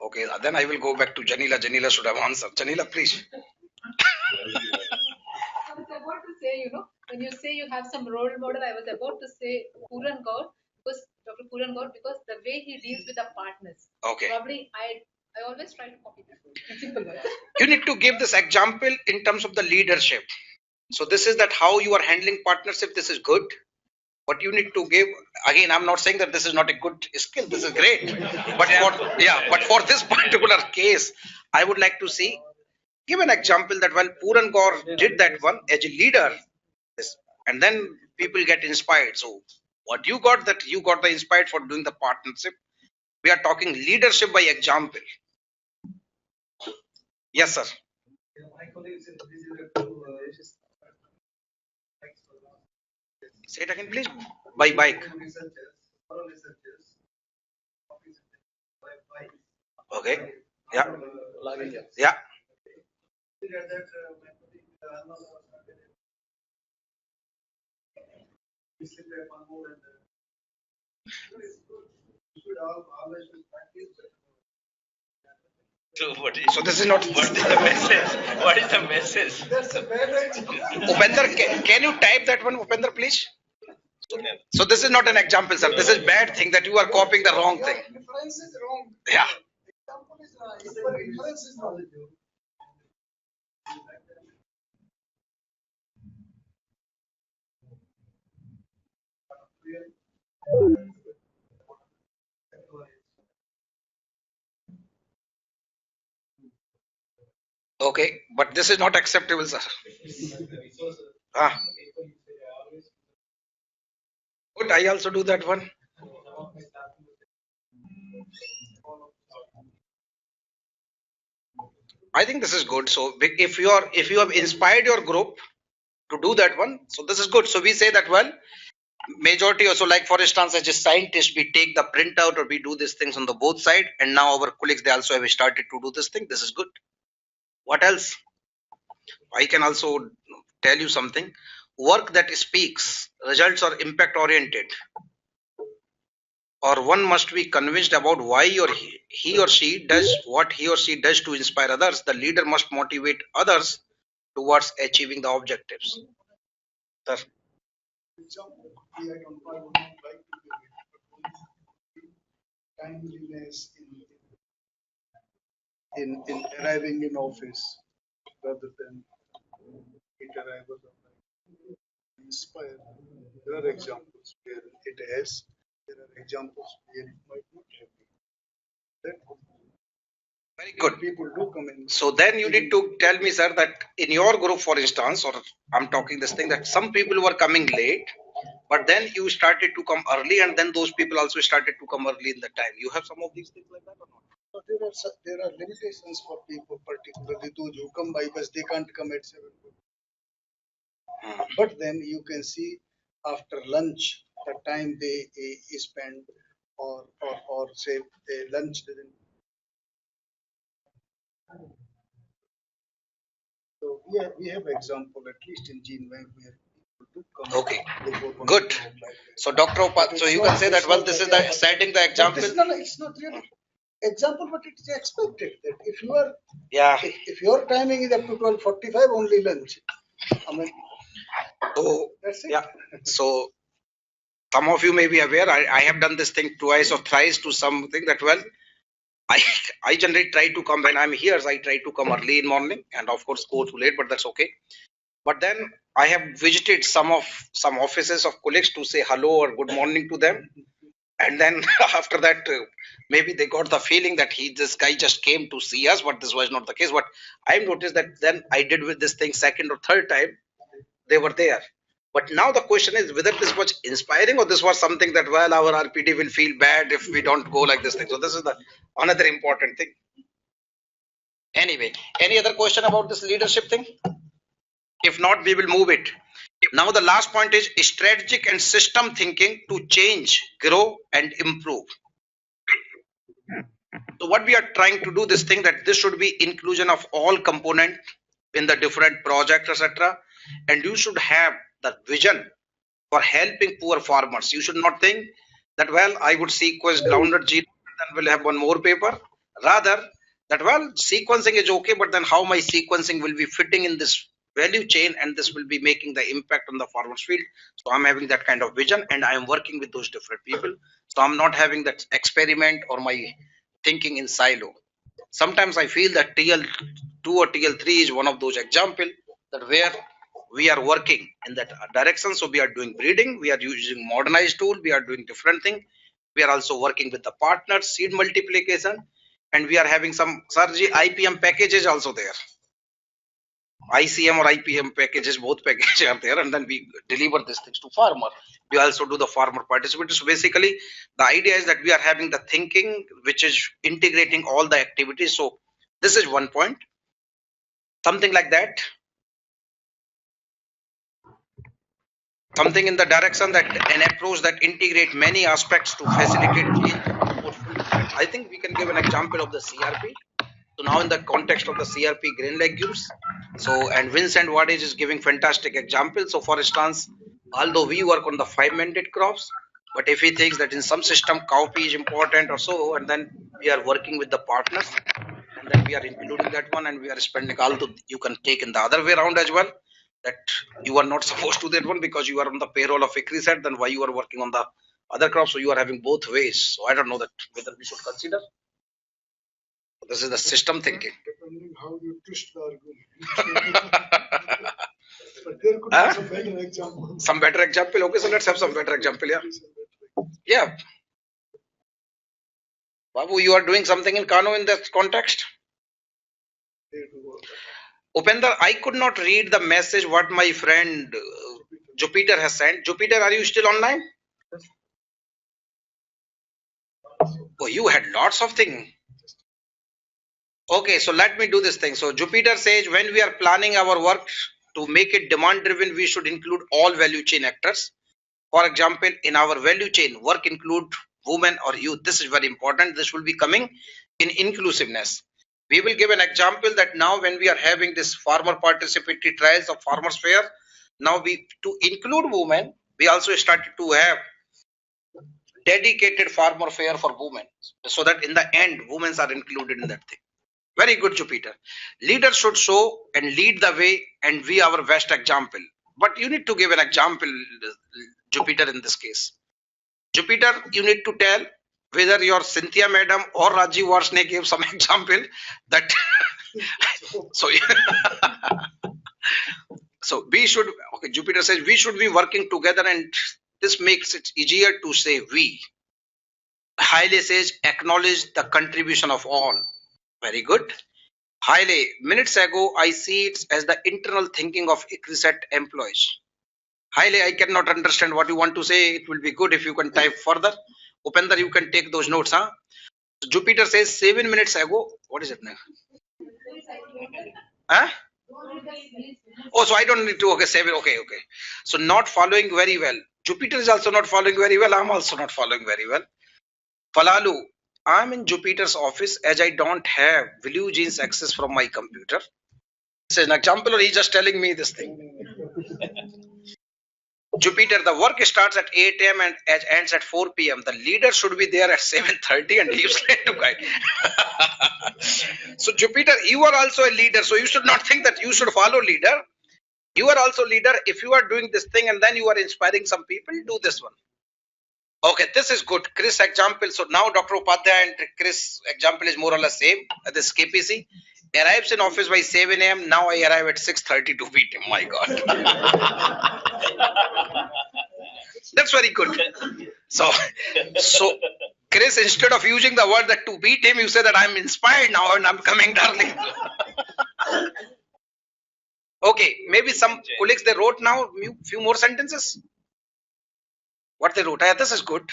Okay, then I will go back to Janila. Janila should have answered. Janila, please. I was about to say, when you say you have some role model, I was about to say Puran Gaur, because Dr. Puran Gaur, because the way he deals with the partners. Okay. Probably I always try to copy that in simple words. You need to give this example in terms of the leadership. So this is that how you are handling partnership. This is good. But you need to give, again, I'm not saying that this is not a good skill. This is great. But for this particular case, I would like to see, give an example that when Puran Gaur did that one as a leader, and then people get inspired. So what you got, that you got the inspired for doing the partnership. We are talking leadership by example. Yes, sir. Say it again, please. By bike. Okay. Yeah. Yeah. So this is not. What is the message? What is the message? Upender, can you type that one, Upender, please? So this is not an example, sir. This is bad thing that you are copying the wrong thing. Reference is wrong. Yeah. Example is right, but reference is wrong. Okay, but this is not acceptable, sir. Ah. Good, I also do that one. I think this is good. So if you have inspired your group to do that one, so this is good. So we say that, well, majority also, like for instance, as a scientist, we take the printout or we do these things on the both side, and now our colleagues, they also have started to do this thing. This is good. What else? I can also tell you something. Work that speaks, results are impact oriented, or one must be convinced about why he or she does what he or she does to inspire others. The leader must motivate others towards achieving the objectives. Sir. Timeliness in arriving in office rather than it arrival inspire. There are examples where it has. There are examples where it might not have been. Very good. People do come in. So then you need to tell me, sir, that in your group, for instance, or I'm talking this thing, that some people were coming late, but then you started to come early, and then those people also started to come early in the time. You have some of these things like that or not? So there are limitations for people, particularly those who come by bus. They can't come at 7. But then you can see after lunch the time they spend, or say the lunch didn't. So we have example at least in Gene where people do come. Okay, good. So Dr. Upad, so you can say that, well, this is the setting the example. It's not really example, but it is expected that if you are, if your timing is up to 12:45 only lunch, I mean, so that's it. Yeah. So some of you may be aware, I have done this thing twice or thrice to something that, well, I generally try to come when I'm here. I try to come early in morning and of course go too late, but that's okay. But then I have visited some offices of colleagues to say hello or good morning to them, and then after that maybe they got the feeling that this guy just came to see us, but this was not the case. But I've noticed that then I did with this thing second or third time they were there. But now the question is whether this was inspiring or this was something that, well, our RPD will feel bad if we don't go like this thing. So this is the another important thing. Anyway, any other question about this leadership thing? If not, we will move it. Now the last point is strategic and system thinking to change, grow and improve. So what we are trying to do this thing, that this should be inclusion of all component in the different projects, etc. And you should have the vision for helping poor farmers. You should not think that, well, I would sequence groundnut genome and then we'll have one more paper. Rather, that, well, sequencing is okay, but then how my sequencing will be fitting in this value chain, and this will be making the impact on the farmer's field. So I'm having that kind of vision, and I am working with those different people. So I'm not having that experiment or my thinking in silo. Sometimes I feel that TL2 or TL3 is one of those example that where we are working in that direction. So we are doing breeding, we are using modernized tool, we are doing different thing. We are also working with the partners, seed multiplication, and we are having some Sarji IPM packages also there. ICM or IPM packages, both packages are there, and then we deliver these things to farmer. We also do the farmer participation. So basically, the idea is that we are having the thinking which is integrating all the activities. So this is one point, something like that, something in the direction that an approach that integrate many aspects to facilitate change. I think we can give an example of the CRP. So now in the context of the CRP grain legumes, so and Vincent Wadage is giving fantastic examples. So for instance, although we work on the 5-mandate crops, but if he thinks that in some system cowpea is important or so, and then we are working with the partners, and then we are including that one, and we are spending, although you can take in the other way around as well, that you are not supposed to that one because you are on the payroll of ICRISAT, then why you are working on the other crops? So you are having both ways. So I don't know that whether we should consider. This is the system thinking. Depending how you twist the argument. But there could be some better example. Some better example. Okay, so let's have some better example. Yeah. Yeah. Babu, you are doing something in Kano in that context? Upender, I could not read the message what my friend Jupiter has sent. Jupiter, are you still online? Oh, you had lots of things. Okay, so let me do this thing. So Jupiter says when we are planning our work to make it demand driven, we should include all value chain actors. For example, in our value chain, work include women or youth. This is very important. This will be coming in inclusiveness. We will give an example that now when we are having this farmer participatory trials of farmers fair, now we to include women, we also started to have dedicated farmer fair for women, so that in the end, women are included in that thing. Very good, Jupiter. Leaders should show and lead the way and be our best example. But you need to give an example, Jupiter, in this case. Jupiter, you need to tell whether your Cynthia madam or Rajiv Varsne gave some example that so so we should, okay, Jupiter says we should be working together, and this makes it easier to say we. Haile says acknowledge the contribution of all. Very good. Haile, minutes ago I see it as the internal thinking of ICRISAT employees. Haile, I cannot understand what you want to say. It will be good if you can type further. Upender, you can take those notes, huh? So Jupiter says 7 minutes ago. What is it now? Huh? Oh, so I don't need to. Okay, 7. Okay. So not following very well. Jupiter is also not following very well. I'm also not following very well. Falalu, I'm in Jupiter's office as I don't have Blue Jeans access from my computer. This is an example, or he's just telling me this thing. Jupiter, the work starts at 8 a.m. and ends at 4 p.m. The leader should be there at 7:30 and leaves late to guide. So Jupiter, you are also a leader, so you should not think that you should follow leader. You are also leader. If you are doing this thing and then you are inspiring some people, do this one. Okay, this is good. Chris example. So now Dr. Upadhyay and Chris example is more or less same. This KPC arrives in office by 7 a.m. Now I arrive at 6:30 to beat him. My God. That's very good. So Chris, instead of using the word that to beat him, you say that I'm inspired now and I'm coming, darling. Okay, maybe some colleagues, they wrote now few more sentences. What they wrote, this is good.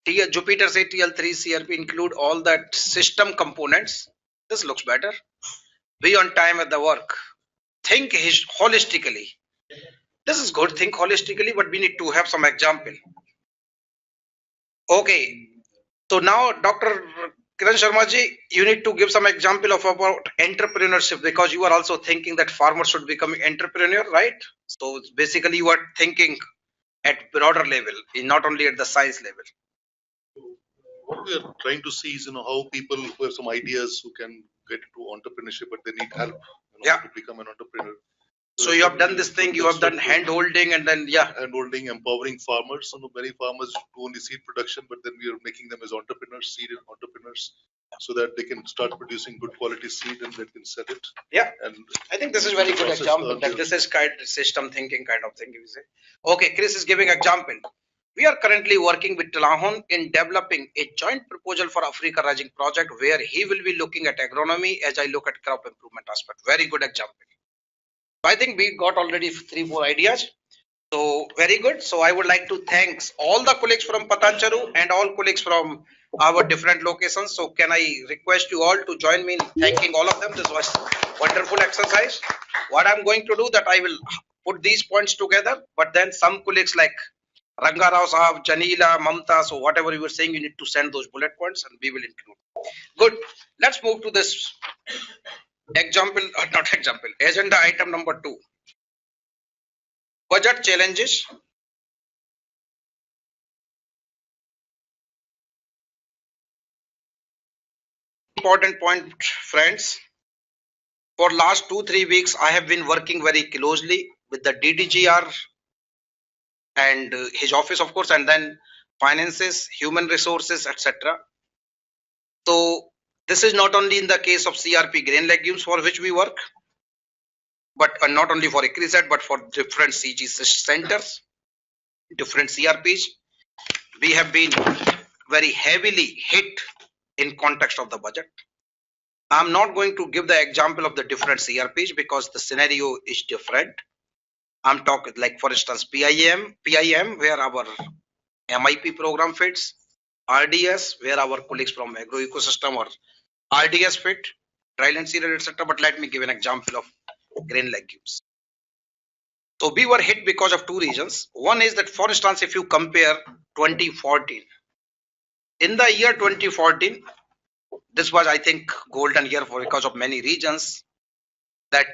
Jupiter say TL3 CRP include all that system components. This looks better. Be on time at the work. Think holistically. This is good. Think holistically, but we need to have some example. Okay. So now, Dr. Kiran Sharma ji, you need to give some example of about entrepreneurship, because you are also thinking that farmers should become entrepreneur, right? So basically, you are thinking at broader level, not only at the science level. What we are trying to see is, how people who have some ideas who can get into entrepreneurship, but they need help, Yeah. to become an entrepreneur. So you have done this thing, you have done hand holding, and then hand holding, empowering farmers. Many farmers do only seed production, but then we are making them as entrepreneurs, seed entrepreneurs, so that they can start producing good quality seed and they can sell it. Yeah, and I think this is very good example that this is kind of system thinking kind of thing. You say, okay, Chris is giving example. We are currently working with Talahun in developing a joint proposal for Africa Rising project, where he will be looking at agronomy as I look at crop improvement aspect. Very good example. I think we got already 3-4 ideas. So very good. So I would like to thank all the colleagues from Patancharu and all colleagues from our different locations. So can I request you all to join me in thanking all of them? This was wonderful exercise. What I'm going to do that I will put these points together, but then some colleagues like Ranga Rao Sahab, Janila, Mamta, so whatever you were saying, you need to send those bullet points and we will include. Good. Let's move to this example, not example, agenda item number 2. Budget challenges. Important point, friends. For last 2-3 weeks, I have been working very closely with the DDGR and his office, of course, and then finances, human resources, etc. So this is not only in the case of CRP grain legumes for which we work, but not only for ICRISAT, but for different CG centers, different CRPs. We have been very heavily hit in context of the budget. I'm not going to give the example of the different CRPs because the scenario is different. I'm talking like, for instance, PIM, where our MIP program fits, RDS, where our colleagues from agro ecosystem or RDS fit, trial and cereal, etc. But let me give an example of grain legumes. So we were hit because of 2 reasons. One is that, for instance, if you compare 2014, in the year 2014, this was, I think, golden year for because of many reasons that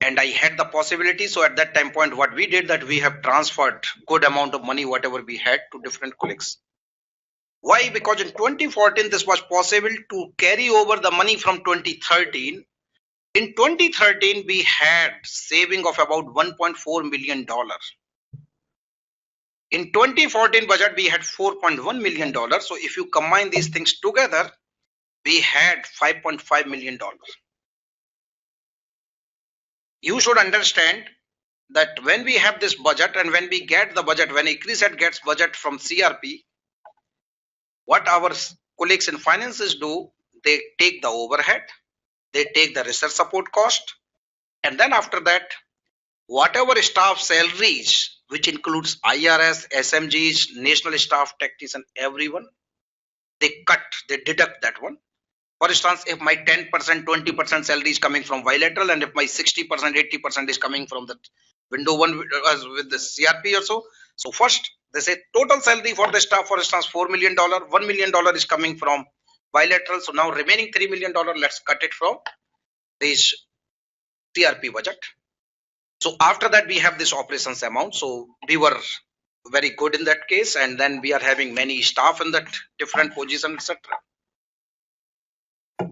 and I had the possibility. So at that time point, what we did that we have transferred good amount of money, whatever we had, to different colleagues. Why? Because in 2014, this was possible to carry over the money from 2013. In 2013, we had saving of about $1.4 million. In 2014 budget, we had $4.1 million. So if you combine these things together, we had $5.5 million. You should understand that when we have this budget and when we get the budget, when ICRISAT gets budget from CRP, what our colleagues in finances do, they take the overhead, they take the research support cost, and then after that, whatever staff salaries, which includes IRS, SMGs, national staff, technician, everyone, they cut, they deduct that one. For instance, if my 10%, 20% salary is coming from bilateral, and if my 60%, 80% is coming from the window one with the CRP or so. So first, they say total salary for the staff, for instance, $4 million, $1 million is coming from bilateral. So now remaining $3 million, let's cut it from this CRP budget. So after that, we have this operations amount. So we were very good in that case, and then we are having many staff in that different position, etc.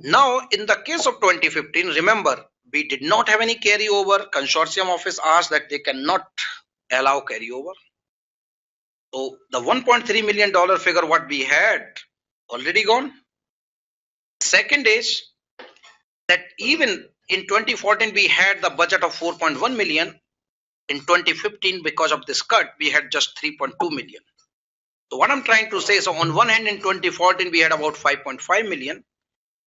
Now, in the case of 2015, remember, we did not have any carryover. Consortium office asked that they cannot allow carryover. So the $1.3 million figure what we had already gone. Second is that even in 2014, we had the budget of 4.1 million. In 2015, because of this cut, we had just 3.2 million. So what I'm trying to say is, on one hand, in 2014, we had about 5.5 million.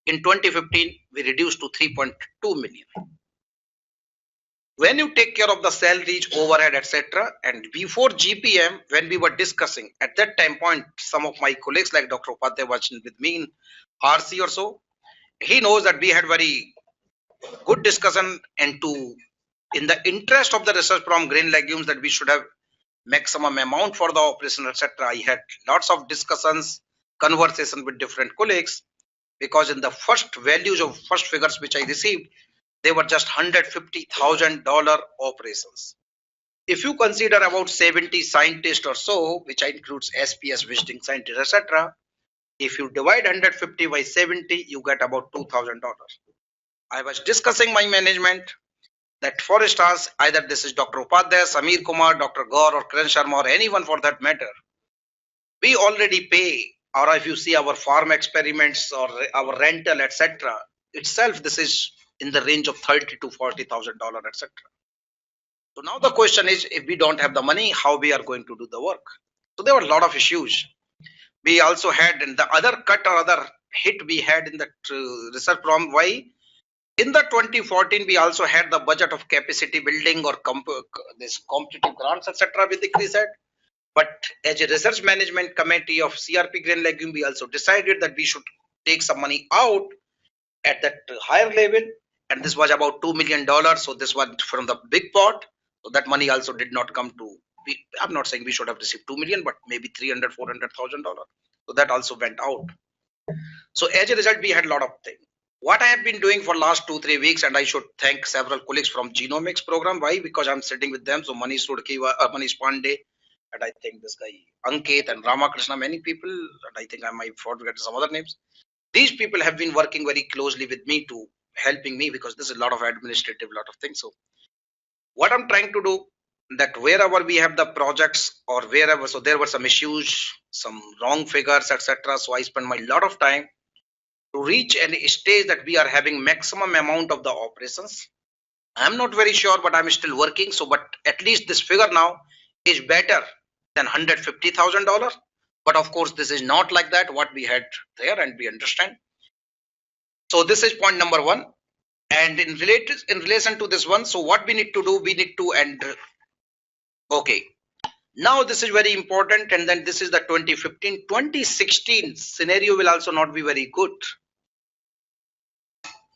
In 2015, we reduced to 3.2 million. When you take care of the salaries, overhead, etc., and before GPM, when we were discussing, at that time point, some of my colleagues like Dr. Upadhyay was with me in RC or so, he knows that we had very good discussion, and in the interest of the research from grain legumes, that we should have maximum amount for the operation, etc. I had lots of discussions, conversation with different colleagues, because in the first values of first figures which I received, they were just $150,000 operations. If you consider about 70 scientists or so, which includes SPS, visiting scientists, etc., if you divide 150 by 70, you get about $2,000. I was discussing my management that for stars, either this is Dr. Upadhyay, Samir Kumar, Dr. Gaur, or Kiran Sharma, or anyone for that matter, we already pay, or if you see our farm experiments or our rental, etc., itself, this is in the range of $30,000 to $40,000, etc. So now the question is, if we don't have the money, how we are going to do the work? So there were a lot of issues. We also had in the other cut or other hit we had in that research from why in the 2014 we also had the budget of capacity building or this competitive grants, etc. with the research. But as a research management committee of CRP Green Legume, we also decided that we should take some money out at that higher level, and this was about $2 million. So this was from the big pot. So that money also did not come to. I'm not saying we should have received 2 million, but maybe $300,000, $400,000. So that also went out. So as a result, we had a lot of things. What I have been doing for last 2-3 weeks, and I should thank several colleagues from Genomics program. Why? Because I'm sitting with them. So Manish Sudkiva, Manish Pandey, and I think this guy Ankit and Ramakrishna, many people, and I think I might forget some other names. These people have been working very closely with me to helping me, because this is a lot of administrative, lot of things. So what I'm trying to do, that wherever we have the projects or wherever, so there were some issues, some wrong figures, etc. So I spend my lot of time to reach a stage that we are having maximum amount of the operations. I'm not very sure, but I'm still working. So, but at least this figure now is better than $150,000. But of course, this is not like that what we had there, and we understand. So this is point number one. And in relation to this one, so what we need to do, we need to okay. Now this is very important, and then this is the 2015, 2016 scenario will also not be very good.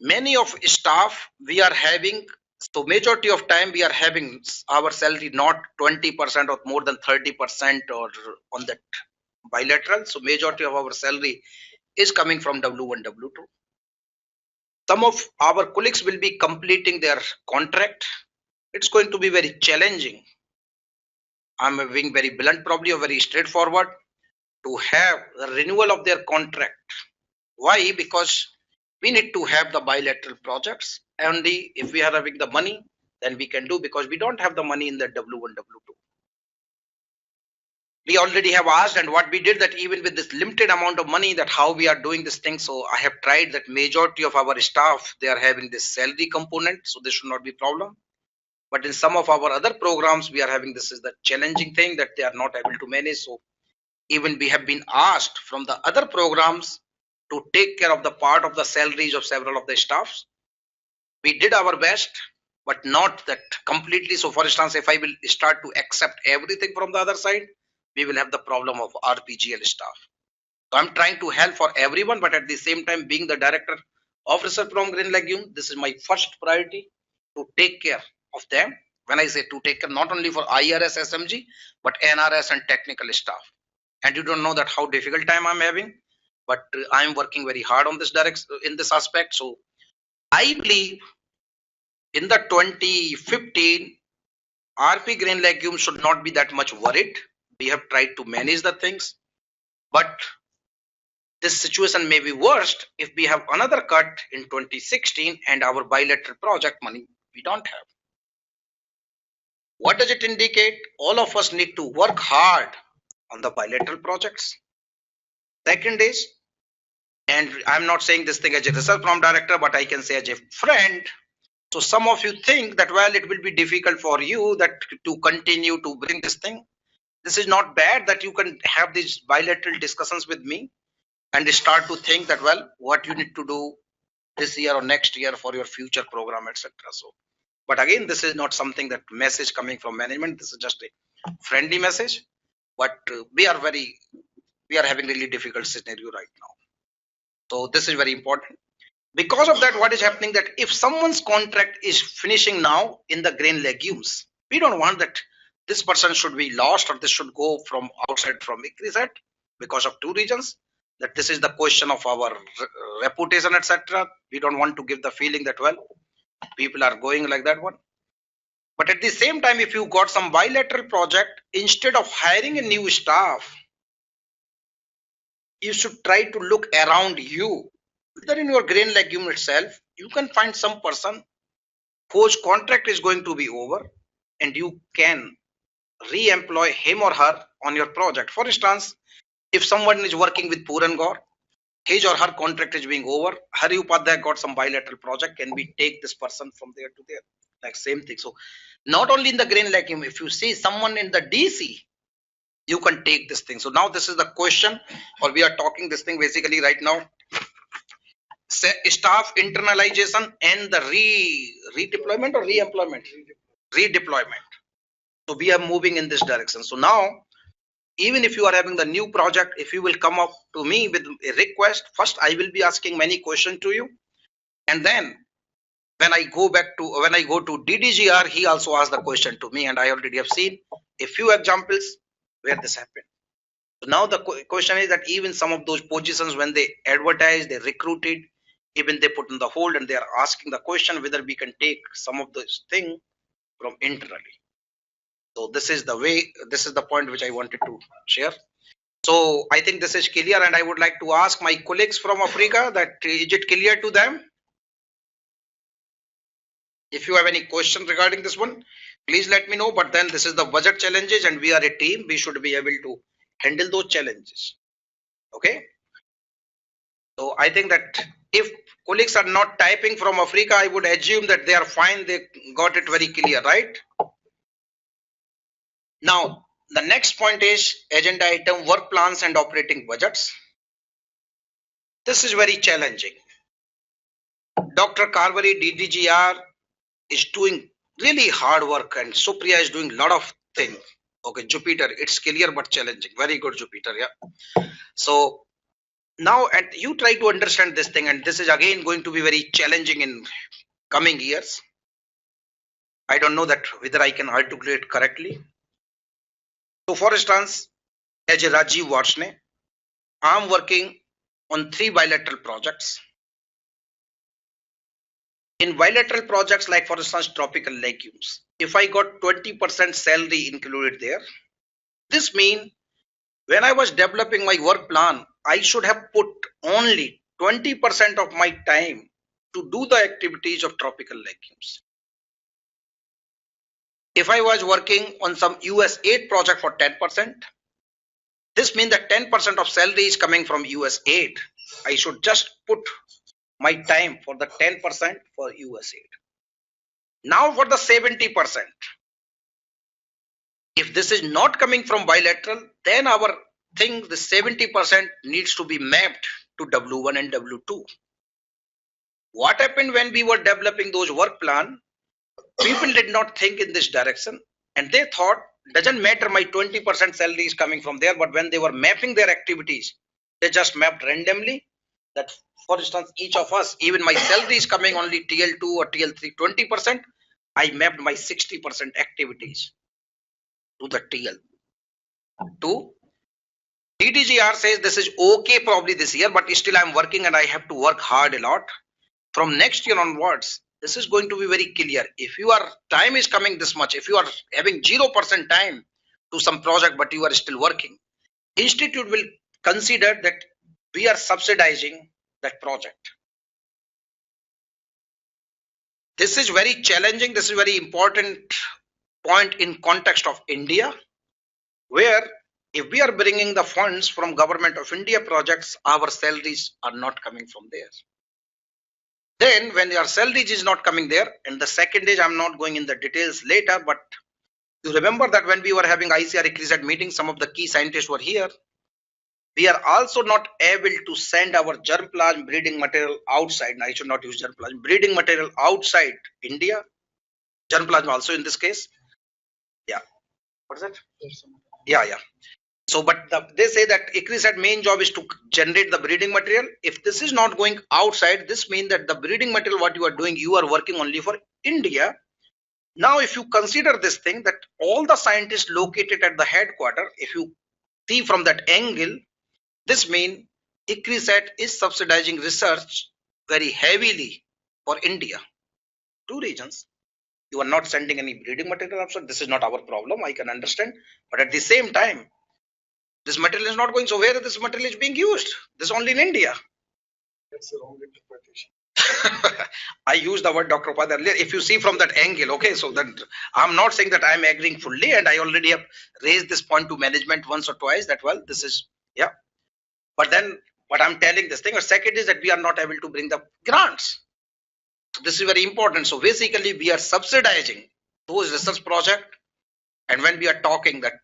Many of staff we are having, so majority of time we are having our salary not 20% or more than 30% or on that bilateral. So majority of our salary is coming from W1, W2. Some of our colleagues will be completing their contract. It's going to be very challenging. I'm being very blunt, probably, or very straightforward, to have the renewal of their contract. Why? Because we need to have the bilateral projects. Only if we are having the money, then we can do, because we don't have the money in the W1, W2. We already have asked, and what we did, that even with this limited amount of money, that how we are doing this thing. So I have tried that majority of our staff, they are having this salary component, so this should not be problem. But in some of our other programs, we are having this is the challenging thing that they are not able to manage. So even we have been asked from the other programs to take care of the part of the salaries of several of the staffs. We did our best, but not that completely. So for instance, if I will start to accept everything from the other side, we will have the problem of RPGL staff. So I'm trying to help for everyone, but at the same time, being the director of research from Green Legume, this is my first priority, to take care of them. When I say to take care, not only for IRS, SMG, but NRS and technical staff. And you don't know that how difficult time I'm having, but I'm working very hard on this in this aspect. So I believe in the 2015, RP Green Legume should not be that much worried. We have tried to manage the things, but this situation may be worst if we have another cut in 2016 and our bilateral project money we don't have. What does it indicate? All of us need to work hard on the bilateral projects. Second is, and I'm not saying this thing as a research program director, but I can say as a friend. So some of you think that, well, it will be difficult for you that to continue to bring this thing. This is not bad that you can have these bilateral discussions with me and start to think that, well, what you need to do this year or next year for your future program, etc. So, but again, this is not something that message coming from management. This is just a friendly message. But we are having really difficult scenario right now. So this is very important. Because of that, what is happening, that if someone's contract is finishing now in the grain legumes, we don't want that this person should be lost or this should go from outside from ICRISAT because of two reasons. That this is the question of our reputation, etc. We don't want to give the feeling that, well, people are going like that one. But at the same time, if you got some bilateral project, instead of hiring a new staff, you should try to look around you. Whether in your grain legume itself, you can find some person whose contract is going to be over and you can re-employ him or her on your project. For instance, if someone is working with Puran Gaur, his or her contract is being over, Hari Upadhyay got some bilateral project, can we take this person from there to there? Like same thing. So not only in the grain legume, if you see someone in the DC, you can take this thing. So now this is the question, or we are talking this thing basically right now. Staff internalization and the redeployment or re-employment? Redeployment. So we are moving in this direction. So now, even if you are having the new project, if you will come up to me with a request, first I will be asking many questions to you. And then when I go to DDGR, he also asked the question to me, and I already have seen a few examples where this happened. So now the question is that even some of those positions, when they advertise, they recruited, even they put on the hold, and they are asking the question whether we can take some of this thing from internally. So this is the way, this is the point which I wanted to share. So I think this is clear, and I would like to ask my colleagues from Africa that is it clear to them? If you have any question regarding this one, please let me know. But then this is the budget challenges, and we are a team. We should be able to handle those challenges. Okay. So I think that if colleagues are not typing from Africa, I would assume that they are fine. They got it very clear, right? Now, the next point is agenda item, work plans and operating budgets. This is very challenging. Dr. Karvari, DDGR is doing really hard work, and Supriya is doing a lot of things. Okay, Jupiter, it's clear but challenging. Very good, Jupiter. Yeah. So now, and you try to understand this thing, and this is again going to be very challenging in coming years. I don't know that whether I can articulate correctly. So for instance, as a Rajiv Varsne, I'm working on 3 bilateral projects. In bilateral projects, like for instance, tropical legumes, if I got 20% salary included there, this means when I was developing my work plan, I should have put only 20% of my time to do the activities of tropical legumes. If I was working on some US aid project for 10%, this means that 10% of salary is coming from US aid. I should just put my time for the 10% for US aid. Now for the 70%. If this is not coming from bilateral, then our thing, the 70% needs to be mapped to W1 and W2. What happened when we were developing those work plan? People did not think in this direction, and they thought, doesn't matter, my 20% salary is coming from there. But when they were mapping their activities, they just mapped randomly that, for instance, each of us, even my salary is coming only TL2 or TL3, 20%. I mapped my 60% activities to the TL2. DDGR says this is okay probably this year, but still I'm working and I have to work hard a lot. From next year onwards, this is going to be very clear. If your time is coming this much, if you are having 0% time to some project, but you are still working, institute will consider that we are subsidizing that project. This is very challenging. This is very important point in context of India, where if we are bringing the funds from Government of India projects, our salaries are not coming from there. Then when your salaries is not coming there, and the second is, I'm not going in the details later, but you remember that when we were having ICR meeting, some of the key scientists were here. We are also not able to send our germplasm breeding material outside. Now, I should not use germplasm breeding material outside India. Germplasm also in this case. Yeah. What is that? Yeah. So, but they say that ICRISAT main job is to generate the breeding material. If this is not going outside, this means that the breeding material, what you are doing, you are working only for India. Now, if you consider this thing that all the scientists located at the headquarter, if you see from that angle, this means ICRISAT is subsidizing research very heavily for India. Two reasons. You are not sending any breeding material outside. This is not our problem. I can understand. But at the same time, this material is not going. So where this material is being used? This only in India. That's the wrong interpretation. I used the word Dr. Upadhyay earlier. If you see from that angle, okay, so that I'm not saying that I'm agreeing fully, and I already have raised this point to management once or twice that, well, this is, yeah. But then what I'm telling this thing, or second is that we are not able to bring the grants. So this is very important. So basically we are subsidizing those research projects, and when we are talking that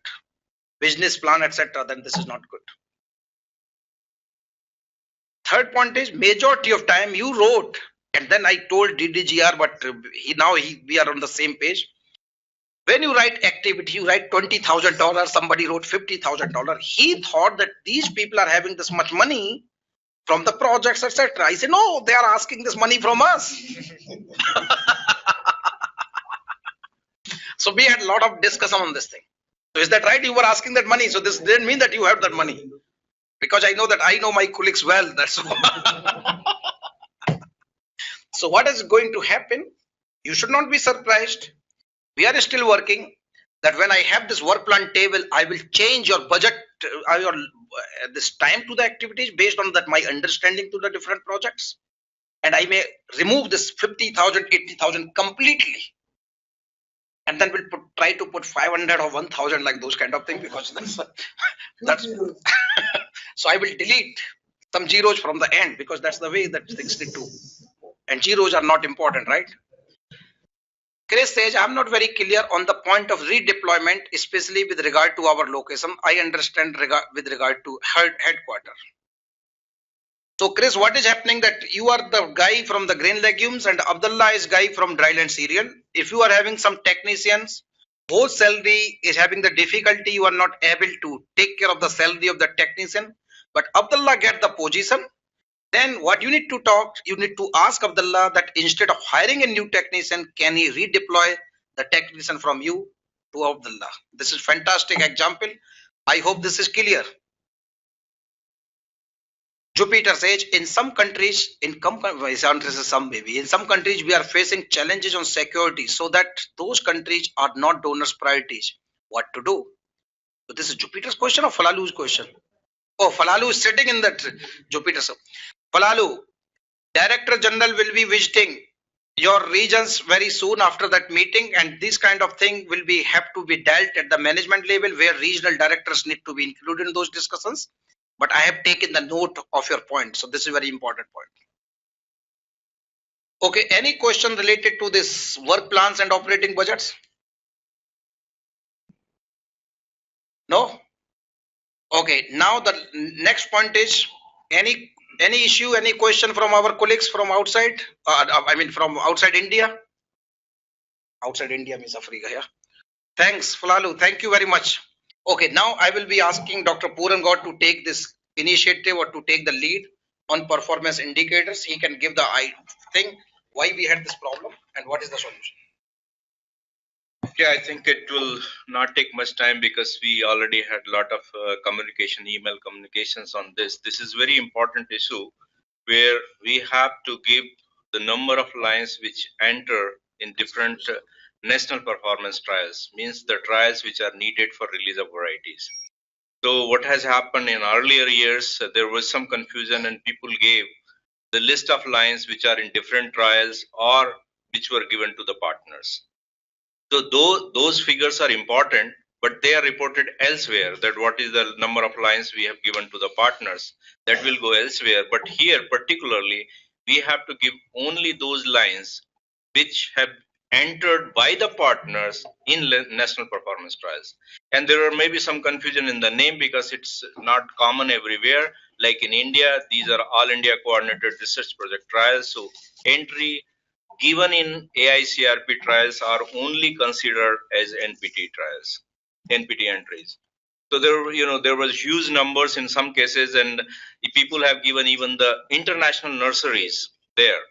business plan, etc., then this is not good. Third point is majority of time you wrote, and then I told DDGR, but we are on the same page. When you write activity, you write $20,000. Somebody wrote $50,000. He thought that these people are having this much money from the projects, etc. I said, no, they are asking this money from us. So we had a lot of discussion on this thing. So is that right? You were asking that money. So this didn't mean that you have that money. Because I know that I know my colleagues well. That's all. So what is going to happen? You should not be surprised. We are still working. That when I have this work plan table, I will change your budget, this time to the activities based on that my understanding to the different projects. And I may remove this 50,000, 80,000 completely. And then we'll try to put 500 or 1,000 like those kind of things, because that's so I will delete some zeros from the end, because that's the way that things need to. And zeros are not important, right? Chris says, I'm not very clear on the point of redeployment, especially with regard to our location. I understand with regard to headquarter. So Chris, what is happening that you are the guy from the grain legumes and Abdullah is guy from dryland cereal. If you are having some technicians, whose salary is having the difficulty, you are not able to take care of the salary of the technician, but Abdullah get the position. Then what you need to talk, you need to ask Abdullah that instead of hiring a new technician, can he redeploy the technician from you to Abdullah? This is fantastic example. I hope this is clear. Jupiter says, in some countries, in some countries, we are facing challenges on security, so that those countries are not donors' priorities. What to do? So this is Jupiter's question or Falalu's question? Oh, Falalu is sitting in that Jupiter. So Falalu, Director General will be visiting your regions very soon after that meeting, and this kind of thing will have to be dealt at the management level, where regional directors need to be included in those discussions. But I have taken the note of your point, so this is a very important point. Okay, any question related to this work plans and operating budgets? No? Okay, now the next point is any issue, any question from our colleagues from outside? I mean from outside India? Outside India means Africa, yeah. Thanks, Falalu. Thank you very much. Okay, now I will be asking Dr. Puran God to take this initiative or to take the lead on performance indicators. He can give the thing why we had this problem and what is the solution. Yeah, I think it will not take much time because we already had a lot of email communications on this. This is very important issue where we have to give the number of lines which enter in different national performance trials, means the trials which are needed for release of varieties. So what has happened in earlier years, there was some confusion and people gave the list of lines which are in different trials or which were given to the partners. So those figures are important, but they are reported elsewhere, that what is the number of lines we have given to the partners, that will go elsewhere. But here particularly, we have to give only those lines which have entered by the partners in national performance trials. And there are maybe some confusion in the name because it's not common everywhere. Like in India, these are all India coordinated research project trials. So entry given in AICRP trials are only considered as NPT trials, NPT entries. So there was huge numbers in some cases, and people have given even the international nurseries there.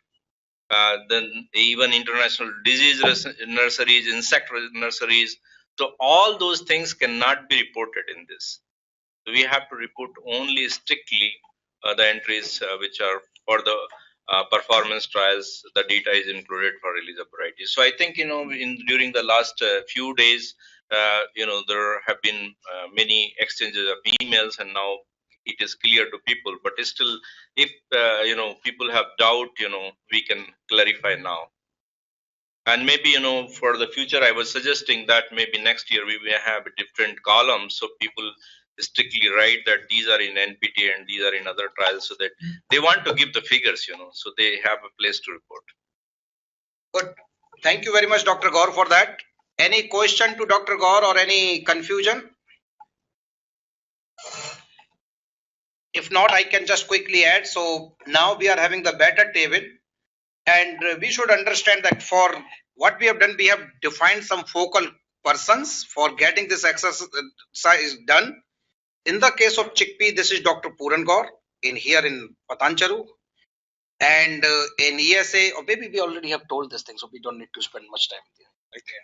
then even international disease nurseries, insect nurseries. So all those things cannot be reported in this. So we have to report only strictly the entries which are for the performance trials. The data is included for release of varieties. So I think during the last few days, there have been many exchanges of emails, and now it is clear to people. But still, if people have doubt, we can clarify now. And maybe for the future, I was suggesting that maybe next year we may have a different column, so people strictly write that these are in NPT and these are in other trials, so that they want to give the figures, so they have a place to report. Good. Thank you very much, Dr. Gaur, for that. Any question to Dr. Gaur or any confusion? If not, I can just quickly add. So now we are having the better table, and we should understand that for what we have done, we have defined some focal persons for getting this exercise done. In the case of chickpea, this is Dr. Puran Gaur here in Patancharu. And in ESA, or maybe we already have told this thing, so we don't need to spend much time there. Okay.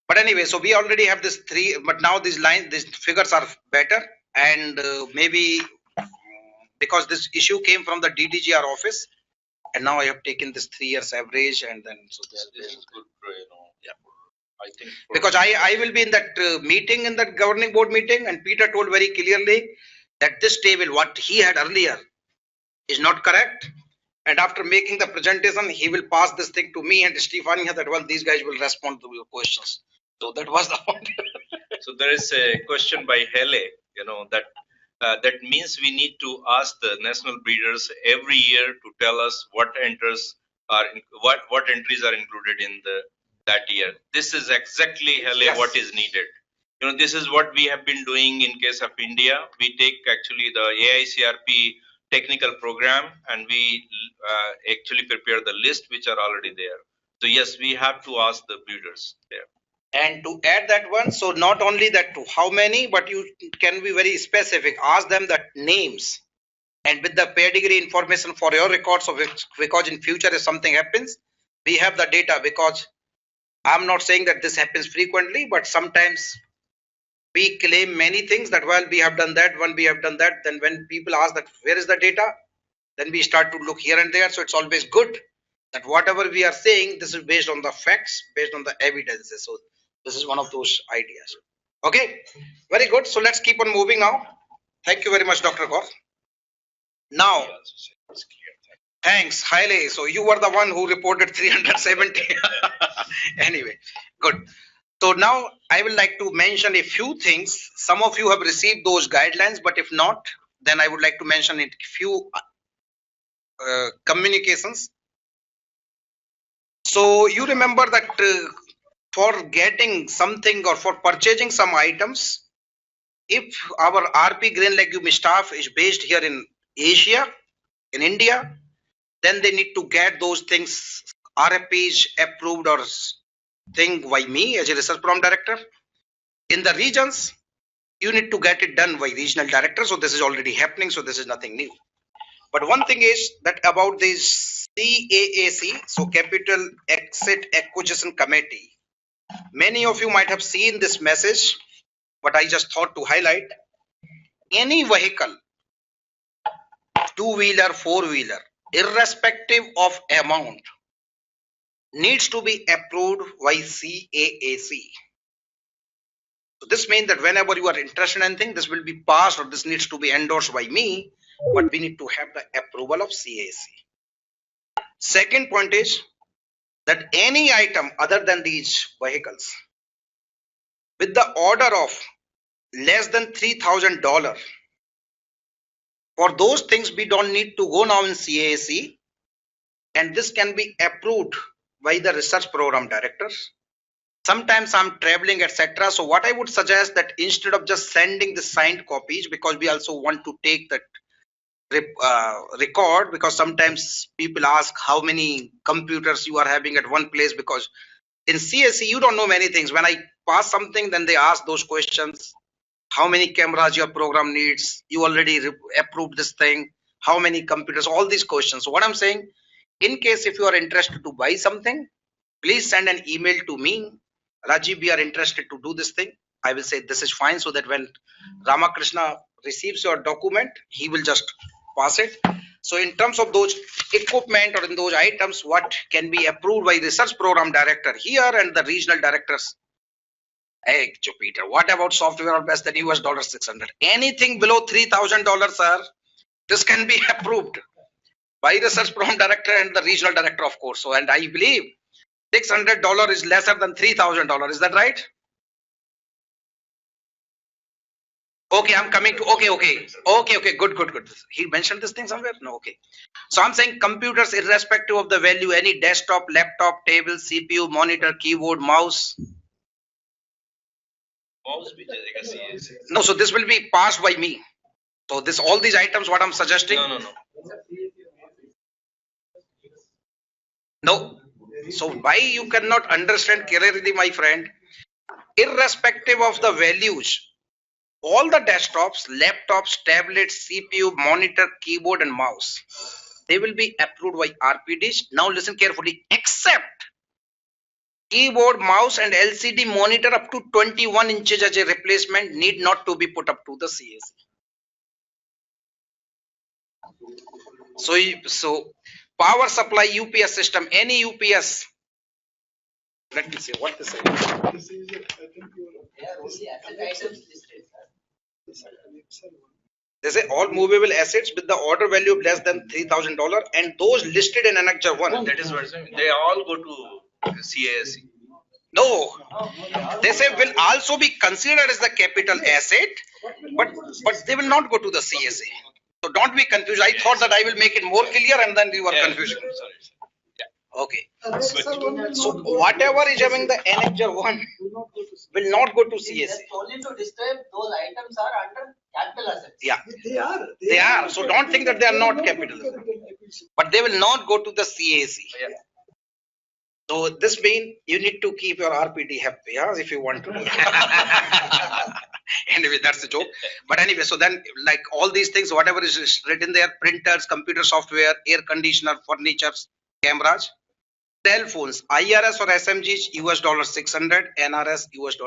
But anyway, so we already have this 3, but now these figures are better, and maybe because this issue came from the DDGR office, and now I have taken this 3 years average, and then so this is good, yeah. I think because I will be in that meeting, in that governing board meeting, and Peter told very clearly that this table, what he had earlier, is not correct. And after making the presentation, he will pass this thing to me and Stefania that, well, these guys will respond to your questions. So that was the point. So there is a question by Hele, that means we need to ask the national breeders every year to tell us what entries are included in that year. This is exactly, Hele, yes, what is needed. This is what we have been doing in case of India. We take actually the AICRP technical program, and we actually prepare the list which are already there. So yes, we have to ask the breeders there. And to add that one, so not only that to how many, but you can be very specific. Ask them the names, and with the pedigree information for your records of it, because in future if something happens, we have the data. Because I'm not saying that this happens frequently, but sometimes we claim many things that, well, we have done that one, we have done that. Then when people ask that where is the data, then we start to look here and there. So it's always good that whatever we are saying, this is based on the facts, based on the evidences. So this is one of those ideas. Okay, very good. So let's keep on moving now. Thank you very much, Dr. Gaur. Now, thanks, Haile. So you were the one who reported 370. Anyway, good. So now I would like to mention a few things. Some of you have received those guidelines, but if not, then I would like to mention a few communications. So you remember that for getting something or for purchasing some items, if our RP grain legume staff is based here in Asia, in India, then they need to get those things RFPs approved or thing by me as a research program director. In the regions, you need to get it done by regional director. So this is already happening. So this is nothing new. But one thing is that about this CAAC, so Capital Asset Acquisition Committee, many of you might have seen this message, but I just thought to highlight any vehicle, two-wheeler, four-wheeler, irrespective of amount, needs to be approved by CAAC. So this means that whenever you are interested in anything, this will be passed or this needs to be endorsed by me, but we need to have the approval of CAAC. Second point is that any item other than these vehicles with the order of less than $3,000, for those things we don't need to go now in CAAC, and this can be approved by the research program directors. Sometimes I'm traveling, etc. So what I would suggest that instead of just sending the signed copies, because we also want to take that record, because sometimes people ask how many computers you are having at one place, because in CAC you don't know many things. When I pass something, then they ask those questions. How many cameras your program needs? You already approved this thing. How many computers? All these questions. So what I'm saying, In case if you are interested to buy something, please send an email to me. Rajiv, we are interested to do this thing. I will say this is fine, so that when Ramakrishna receives your document, he will just pass it. So in terms of those equipment or in those items, what can be approved by research program director here and the regional directors? Hey, Jupiter, what about software or less than $600? Anything below $3,000, sir, this can be approved by research program director and the regional director, of course. So, and I believe $600 is lesser than $3,000. Is that right? Okay, I'm coming to, okay, good. He mentioned this thing somewhere? No, okay. So I'm saying computers, irrespective of the value, any desktop, laptop, table, CPU, monitor, keyboard, mouse. Mouse bhi chalega CAC. No, so this will be passed by me. So this, all these items, what I'm suggesting? No. So why you cannot understand clearly, my friend? Irrespective of the values, all the desktops, laptops, tablets, CPU, monitor, keyboard and mouse, they will be approved by RPDs. Now listen carefully, except keyboard, mouse and LCD monitor up to 21 inches as a replacement need not to be put up to the CAC. So power supply UPS system, any UPS. Let me see what this is. This is, I think They say all movable assets with the order value of less than $3,000 and those listed in Annexure 1. That is what they all go to CAC. No, they say will also be considered as the capital asset, but they will not go to the CAC. So don't be confused. I thought that I will make it more clear and then you are confusing. Okay. So whatever is having the Annexure 1 will not go to CAC. Only to describe those items are under capital assets. Yeah. They are. So don't think that they are not capital, but they will not go to the CAC. So this means you need to keep your RPD happy, if you want to. Anyway, that's the joke. But anyway, so then like all these things, whatever is written there, printers, computer software, air conditioner, furniture, cameras, cell phones, IRS or SMGs, $600, NRS, $450.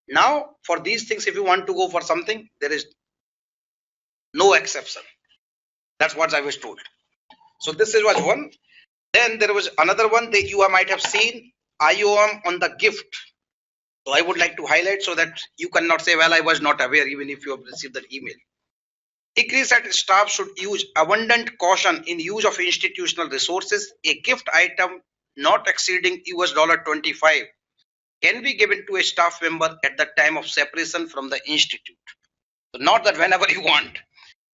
Now, for these things, if you want to go for something, there is no exception. That's what I was told. So this is was one. Then there was another one that you might have seen, IOM on the gift. So I would like to highlight so that you cannot say, well, I was not aware, even if you have received that email. Decrees that staff should use abundant caution in use of institutional resources. A gift item not exceeding $25 can be given to a staff member at the time of separation from the institute. So not that whenever you want.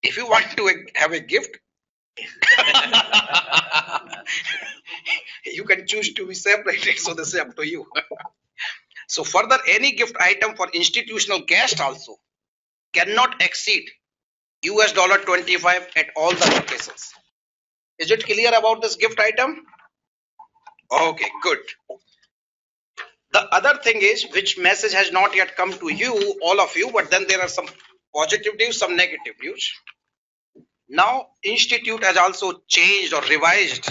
If you want to have a gift, you can choose to be separated. So this is up to you. So further, any gift item for institutional guest also cannot exceed $25 at all the locations. Is it clear about this gift item? Okay, good. The other thing is, which message has not yet come to you, all of you, but then there are some positive news, some negative news. Now, institute has also changed or revised.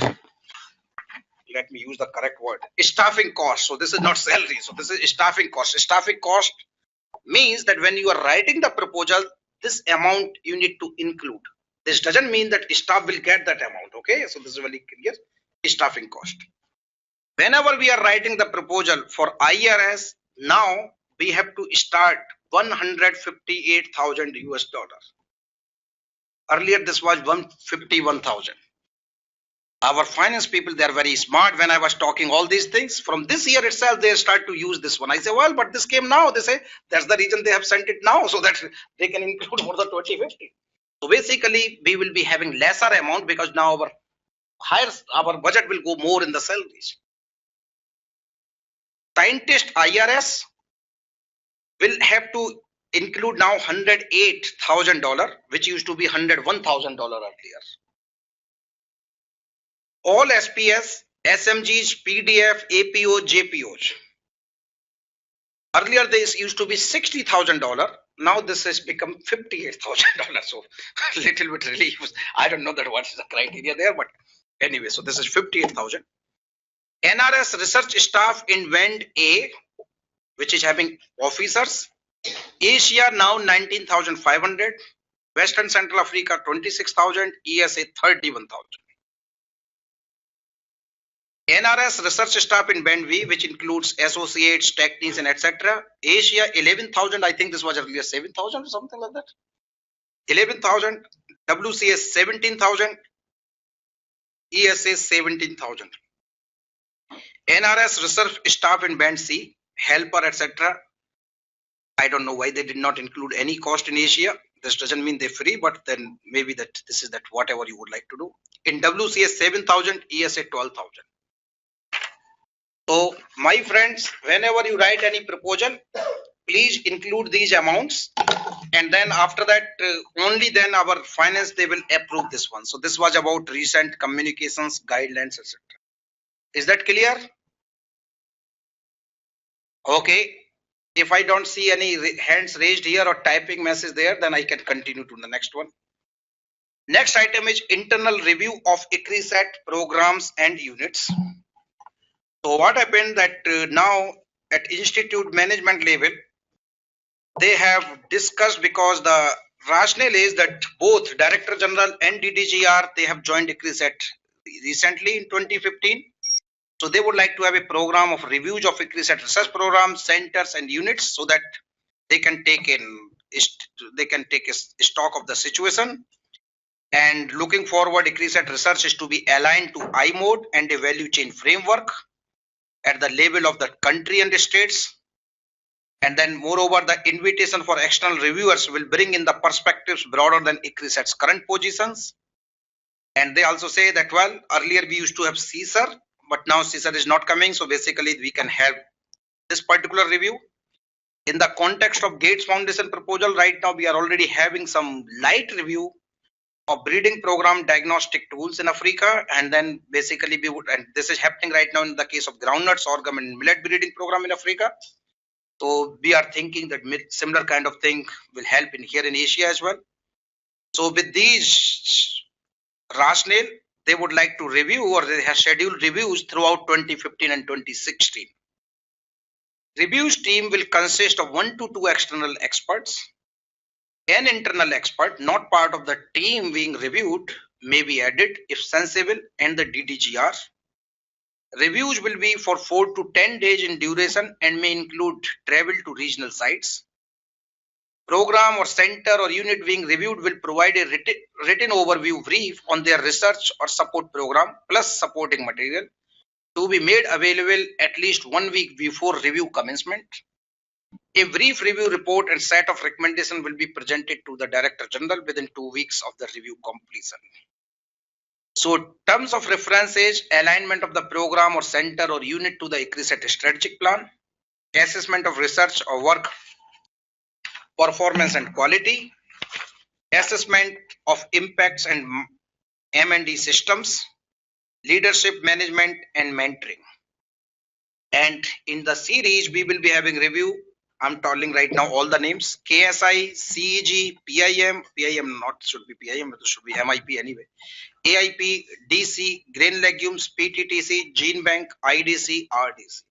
Let me use the correct word. Staffing cost. So this is not salary. So this is staffing cost. Staffing cost means that when you are writing the proposal, this amount you need to include. This doesn't mean that staff will get that amount. Okay. So this is very clear. Staffing cost. Whenever we are writing the proposal for IRS, now we have to start $158,000 US. Earlier this was 151,000. Our finance people, they are very smart. When I was talking all these things, from this year itself, they start to use this one. I say, well, but this came now. They say, that's the reason they have sent it now, so that they can include for the 2050. So basically, we will be having lesser amount because now our budget will go more in the salaries. Scientist IRS will have to include now $108,000, which used to be $101,000 earlier. All SPS, SMGs, PDF, APO, JPOs. Earlier this used to be $60,000. Now this has become $58,000. So little bit relief. I don't know that what is the criteria there, but anyway, so this is 58,000. NRS research staff in Band A, which is having officers. Asia now 19,500. Western Central Africa 26,000. ESA 31,000. NRS research staff in Band B, which includes associates, techniques, and etc. Asia 11,000. I think this was earlier 7,000 or something like that. 11,000. WCS 17,000. ESA 17,000. NRS research staff in Band C, helper, etc. I don't know why they did not include any cost in Asia. This doesn't mean they're free, but then maybe that this is that whatever you would like to do. In WCS 7,000, ESA 12,000. So my friends, whenever you write any proposal, please include these amounts, and then after that only then our finance they will approve this one. So this was about recent communications guidelines, etc. Is that clear? Okay. If I don't see any hands raised here or typing message there, then I can continue to the next one. Next item is internal review of ICRISAT programs and units. So what happened that now at institute management level, they have discussed, because the rationale is that both Director General and DDGR, they have joined ICRISAT recently in 2015. So they would like to have a program of reviews of ICRISAT research programs, centers, and units, so that they can take a stock of the situation. And looking forward, ICRISAT research is to be aligned to I mode and a value chain framework at the level of the country and the states. And then moreover, the invitation for external reviewers will bring in the perspectives broader than ICRISAT's current positions. And they also say that, well, earlier we used to have CSIR, but now CSIR is not coming. So basically we can have this particular review. In the context of Gates Foundation proposal, right now we are already having some light review of breeding program diagnostic tools in Africa. And then basically we would, and this is happening right now in the case of groundnut, sorghum, and millet breeding program in Africa. So we are thinking that similar kind of thing will help in here in Asia as well. So with these rationale, they would like to review, or they have scheduled reviews throughout 2015 and 2016. Reviews team will consist of 1 to 2 external experts. An internal expert, not part of the team being reviewed, may be added if sensible, and the DDGR. Reviews will be for 4 to 10 days in duration and may include travel to regional sites. Program or center or unit being reviewed will provide a written overview brief on their research or support program plus supporting material to be made available at least 1 week before review commencement. A brief review report and set of recommendations will be presented to the Director General within 2 weeks of the review completion. So terms of reference is alignment of the program or center or unit to the ICRISAT strategic plan, assessment of research or work performance and quality, assessment of impacts and M&D systems, leadership management and mentoring. And in the series, we will be having review. I'm telling right now all the names: KSI, CEG, PIM not should be PIM, it should be MIP anyway. AIP, DC, grain legumes, PTTC, Gene Bank, IDC, RDC.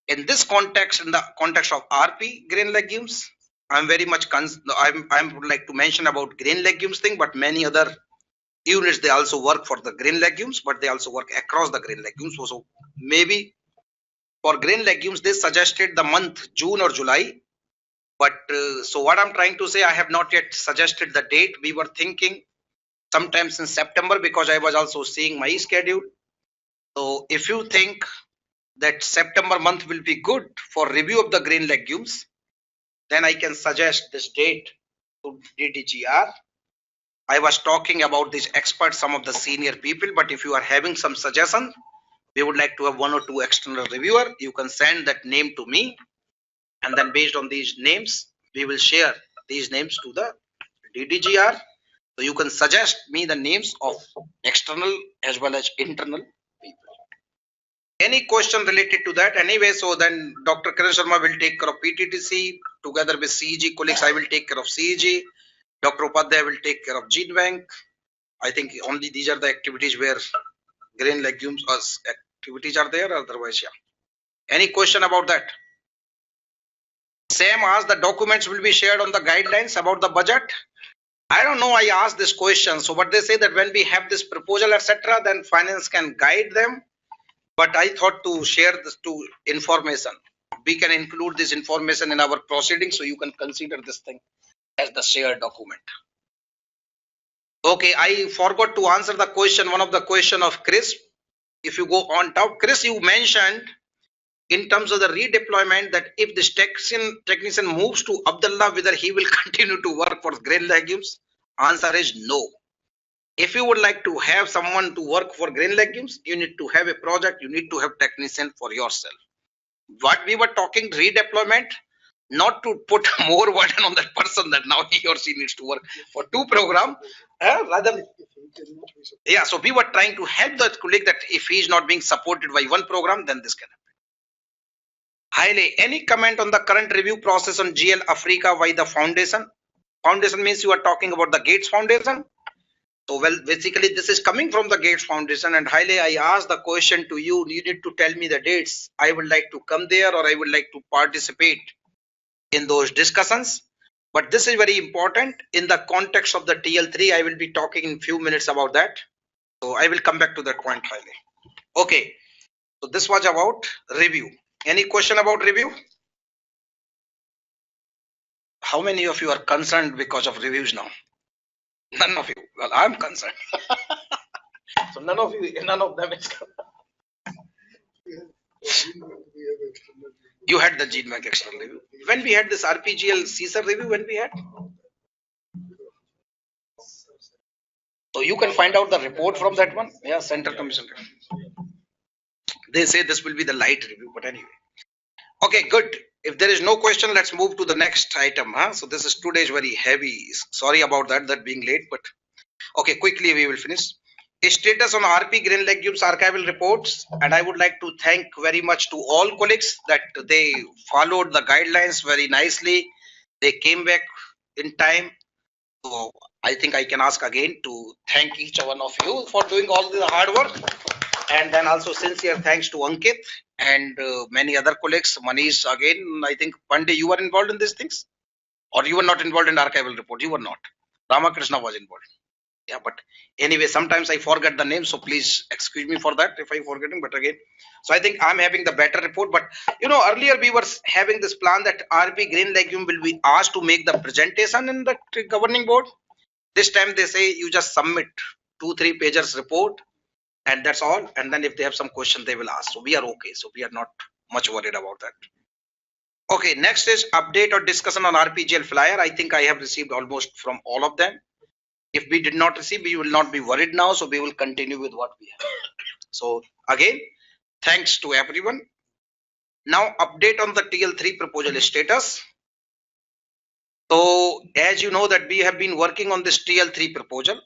In this context, in the context of RP, grain legumes, I'm very much I would like to mention about grain legumes thing, but many other units, they also work for the grain legumes, but they also work across the grain legumes. So maybe for grain legumes, they suggested the month June or July. But so what I'm trying to say, I have not yet suggested the date. We were thinking sometimes in September, because I was also seeing my schedule. So if you think that September month will be good for review of the grain legumes, then I can suggest this date to DDGR. I was talking about these experts, some of the senior people, but if you are having some suggestion, we would like to have 1 or 2 external reviewer. You can send that name to me, and then based on these names, we will share these names to the DDGR. So you can suggest me the names of external as well as internal people. Any question related to that? Anyway, so then Dr. Kiran Sharma will take care of PTTC, together with CEG colleagues. I will take care of CEG. Dr. Upadhyay will take care of gene bank. I think only these are the activities where grain legumes as activities are there. Otherwise, yeah. Any question about that? Same as the documents will be shared on the guidelines about the budget. I don't know. I asked this question. So, but they say that when we have this proposal, etc., then finance can guide them. But I thought to share this to information. We can include this information in our proceedings, so you can consider this thing as the shared document. Okay, I forgot to answer the question. One of the question of Chris. If you go on top, Chris, you mentioned in terms of the redeployment that if this technician moves to Abdullah, whether he will continue to work for grain legumes. Answer is no. If you would like to have someone to work for grain legumes, you need to have a project, you need to have technician for yourself. What we were talking redeployment, not to put more burden on that person that now he or she needs to work for two programs, rather. Yeah, so we were trying to help that colleague that if he is not being supported by one program, then this can happen. Highly, any comment on the current review process on GL Africa by the foundation? Foundation means you are talking about the Gates Foundation. So, well, basically this is coming from the Gates Foundation, and highly I asked the question to you, you need to tell me the dates. I would like to come there or I would like to participate in those discussions. But this is very important in the context of the TL3. I will be talking in few minutes about that. So I will come back to that point highly. Okay. So this was about review. Any question about review? How many of you are concerned because of reviews now? None of you. Well, I'm concerned. So none of you, none of them is concerned. You had the gene bank external review. When we had this RPGL CSER review, when we had? So you can find out the report from that one. Yeah, Central Commission. They say this will be the light review, but anyway. Okay, good. If there is no question, let's move to the next item. So this is today's very heavy. Sorry about that being late, but okay, quickly we will finish. Status on RP grain legumes archival reports, and I would like to thank very much to all colleagues that they followed the guidelines very nicely. They came back in time. So I think I can ask again to thank each one of you for doing all the hard work, and then also sincere thanks to Ankit and many other colleagues. Manish again, I think Pandey, you were involved in these things, or you were not involved in archival report. You were not. Ramakrishna was involved. Yeah, but anyway, sometimes I forget the name, so please excuse me for that if I forget him. But again, so I think I'm having the better report. But you know, earlier we were having this plan that RP grain legume will be asked to make the presentation in the governing board. This time they say you just submit 2-3 pages report, and that's all. And then if they have some question, they will ask. So we are okay. So we are not much worried about that. Okay, next is update or discussion on RPGL flyer. I think I have received almost from all of them. If we did not receive, we will not be worried now. So we will continue with what we have. So again, thanks to everyone. Now update on the TL3 proposal status. So as you know that we have been working on this TL3 proposal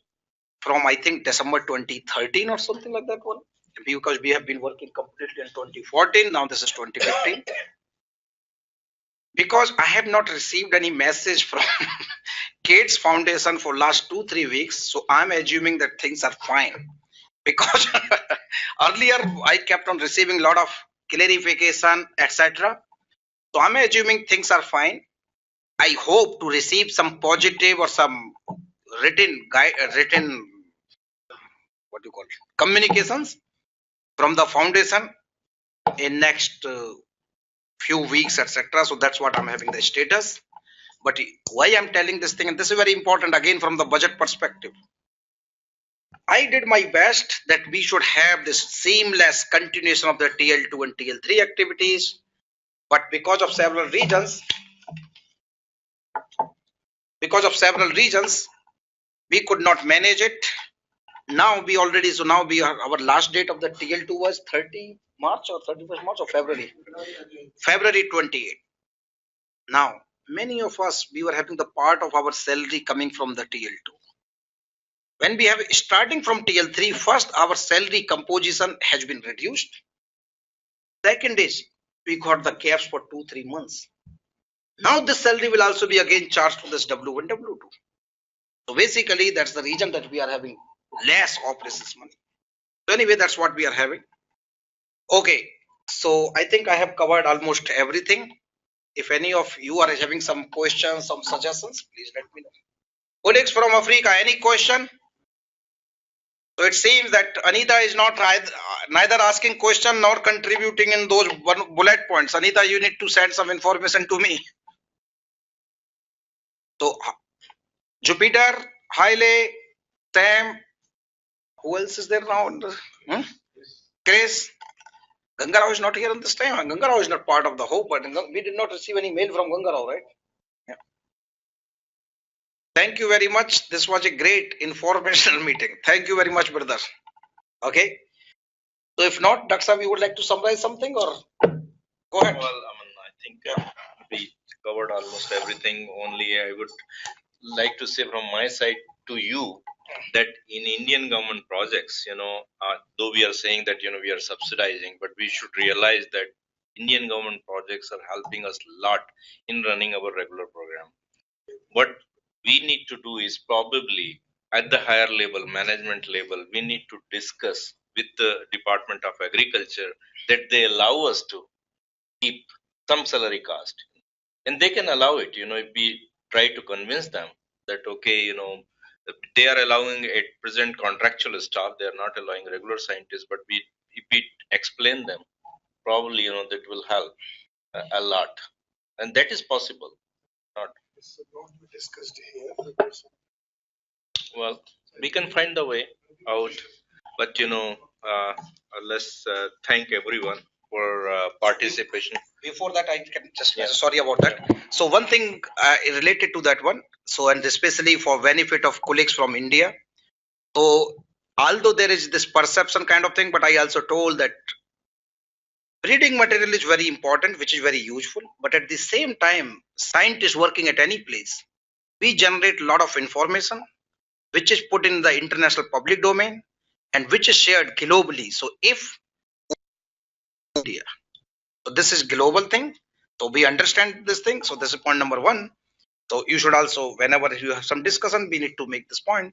from I think December 2013 or something like that one. Because we have been working completely in 2014. Now this is 2015. Because I have not received any message from Gates Foundation for last 2-3 weeks, so I'm assuming that things are fine. Because earlier I kept on receiving a lot of clarification, etc. So I'm assuming things are fine. I hope to receive some positive or some written what do you call it, communications from the foundation in next few weeks, etc. So that's what I'm having the status. But why I'm telling this thing, and this is very important again from the budget perspective. I did my best that we should have this seamless continuation of the TL2 and TL3 activities, but because of several reasons, we could not manage it. Now we already, so now we are, our last date of the TL2 was 30 March or 31st March or February? February 28. Now, many of us, we were having the part of our salary coming from the TL2. When we have starting from TL3, first our salary composition has been reduced. Second is we got the caps for 2-3 months. Now this salary will also be again charged to this W1, W2. So basically that's the reason that we are having less operations money. So anyway, that's what we are having. Okay, so I think I have covered almost everything. If any of you are having some questions, some suggestions, please let me know. Colleagues from Africa, any question? So it seems that Anita is not neither asking question nor contributing in those bullet points. Anita, you need to send some information to me. So Jupiter, Haile, Sam, who else is there now? Chris, Gangarao is not here in this time. Gangarao is not part of the hope, but we did not receive any mail from Gangarao, right? Yeah. Thank you very much. This was a great informational meeting. Thank you very much, brother. Okay. So if not, Daksa, we would like to summarize something or go ahead. Well, I think we covered almost everything. Only I would like to say from my side to you that in Indian government projects, though we are saying that, we are subsidizing, but we should realize that Indian government projects are helping us a lot in running our regular program. What we need to do is probably at the higher level, management level, we need to discuss with the Department of Agriculture that they allow us to keep some salary cost, and they can allow it. If we try to convince them that okay, they are allowing at present contractual staff, they are not allowing regular scientists, but if we explain them, probably that will help a lot, and that is possible. Not Discussed here. well, we can find the way out, but let's thank everyone for participation. Before that, I can just sorry about that. So one thing related to that one. So and especially for benefit of colleagues from India. So although there is this perception kind of thing, but I also told that reading material is very important, which is very useful. But at the same time, scientists working at any place, we generate a lot of information, which is put in the international public domain and which is shared globally. So if India, so this is global thing. So we understand this thing. So this is point number one. So you should also, whenever you have some discussion, we need to make this point.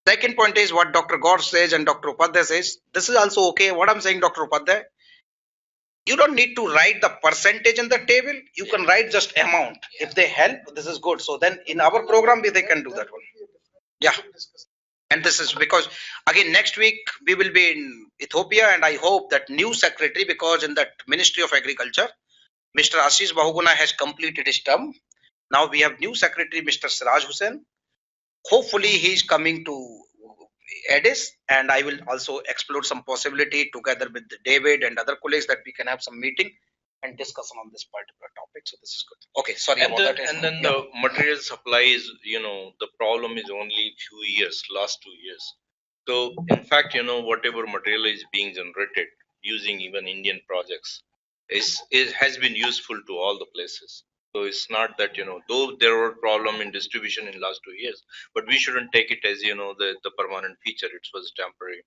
Second point is what Dr. Gaur says and Dr. Upadhyay says. This is also okay. What I'm saying, Dr. Upadhyay, you don't need to write the percentage in the table. You can write just amount. If they help, this is good. So then in our program, they can do that one. Yeah. And this is because again next week we will be in Ethiopia, and I hope that new secretary, because in that Ministry of Agriculture, Mr. Ashish Bahuguna has completed his term. Now we have new secretary, Mr. Siraj Hussain. Hopefully he is coming to Addis, and I will also explore some possibility together with David and other colleagues that we can have some meeting and discussion on this particular topic. So this is good. Okay, sorry and about that. And then the material supply is, the problem is only few years, last 2 years. So in fact, whatever material is being generated using even Indian projects has been useful to all the places. So it's not that, though there were problem in distribution in last 2 years, but we shouldn't take it as, the permanent feature. It was temporary.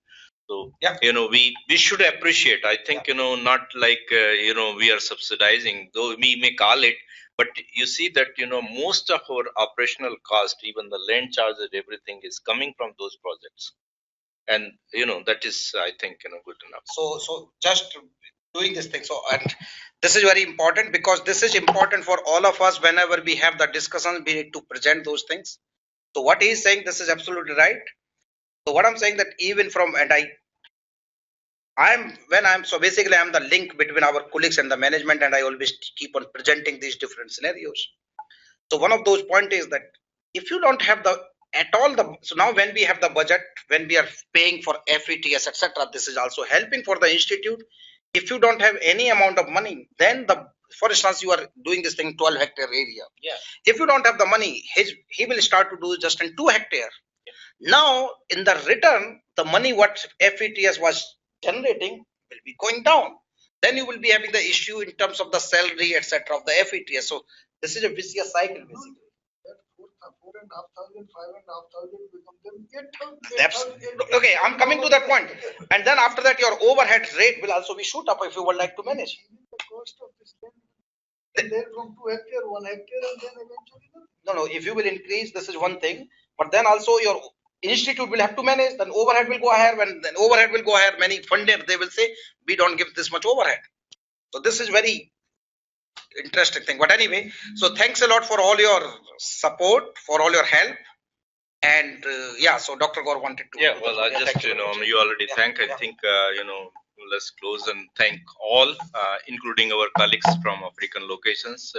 So, yeah, we should appreciate, I think, not like, we are subsidizing, though we may call it, but you see that, most of our operational cost, even the land charges, everything is coming from those projects. And, that is, I think, good enough. So just doing this thing. So, and this is very important because this is important for all of us. Whenever we have the discussions, we need to present those things. So what he is saying, this is absolutely right. So what I'm saying that even from, and so basically I'm the link between our colleagues and the management, and I always keep on presenting these different scenarios. So one of those points is that if you don't have so now when we have the budget, when we are paying for FETS, etc., this is also helping for the institute. If you don't have any amount of money, then for instance, you are doing this thing 12 hectare area. Yeah. If you don't have the money, he will start to do just in 2 hectare. Yeah. Now in the return, the money what FETS was generating will be going down. Then you will be having the issue in terms of the salary, etc., of the FETS. So this is a vicious cycle, basically. 4,500, 5,500 become them 8,000. Okay, I'm coming to that point. And then after that, your overhead rate will also be shoot up if you would like to manage. And then from 2 hectare, 1 hectare, and then eventually No, if you will increase, this is one thing, but then also your institute will have to manage, then overhead will go higher. When then overhead will go higher, many funded, they will say, we don't give this much overhead. So this is very interesting thing. But anyway, so thanks a lot for all your support, for all your help. And yeah, so Dr. Gaur wanted to. Yeah, well, I just, you already thank. I think, let's close and thank all, including our colleagues from African locations,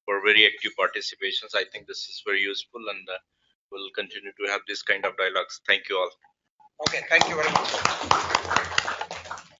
for very active participations. I think this is very useful, and we'll continue to have this kind of dialogues. Thank you all. Okay, thank you very much.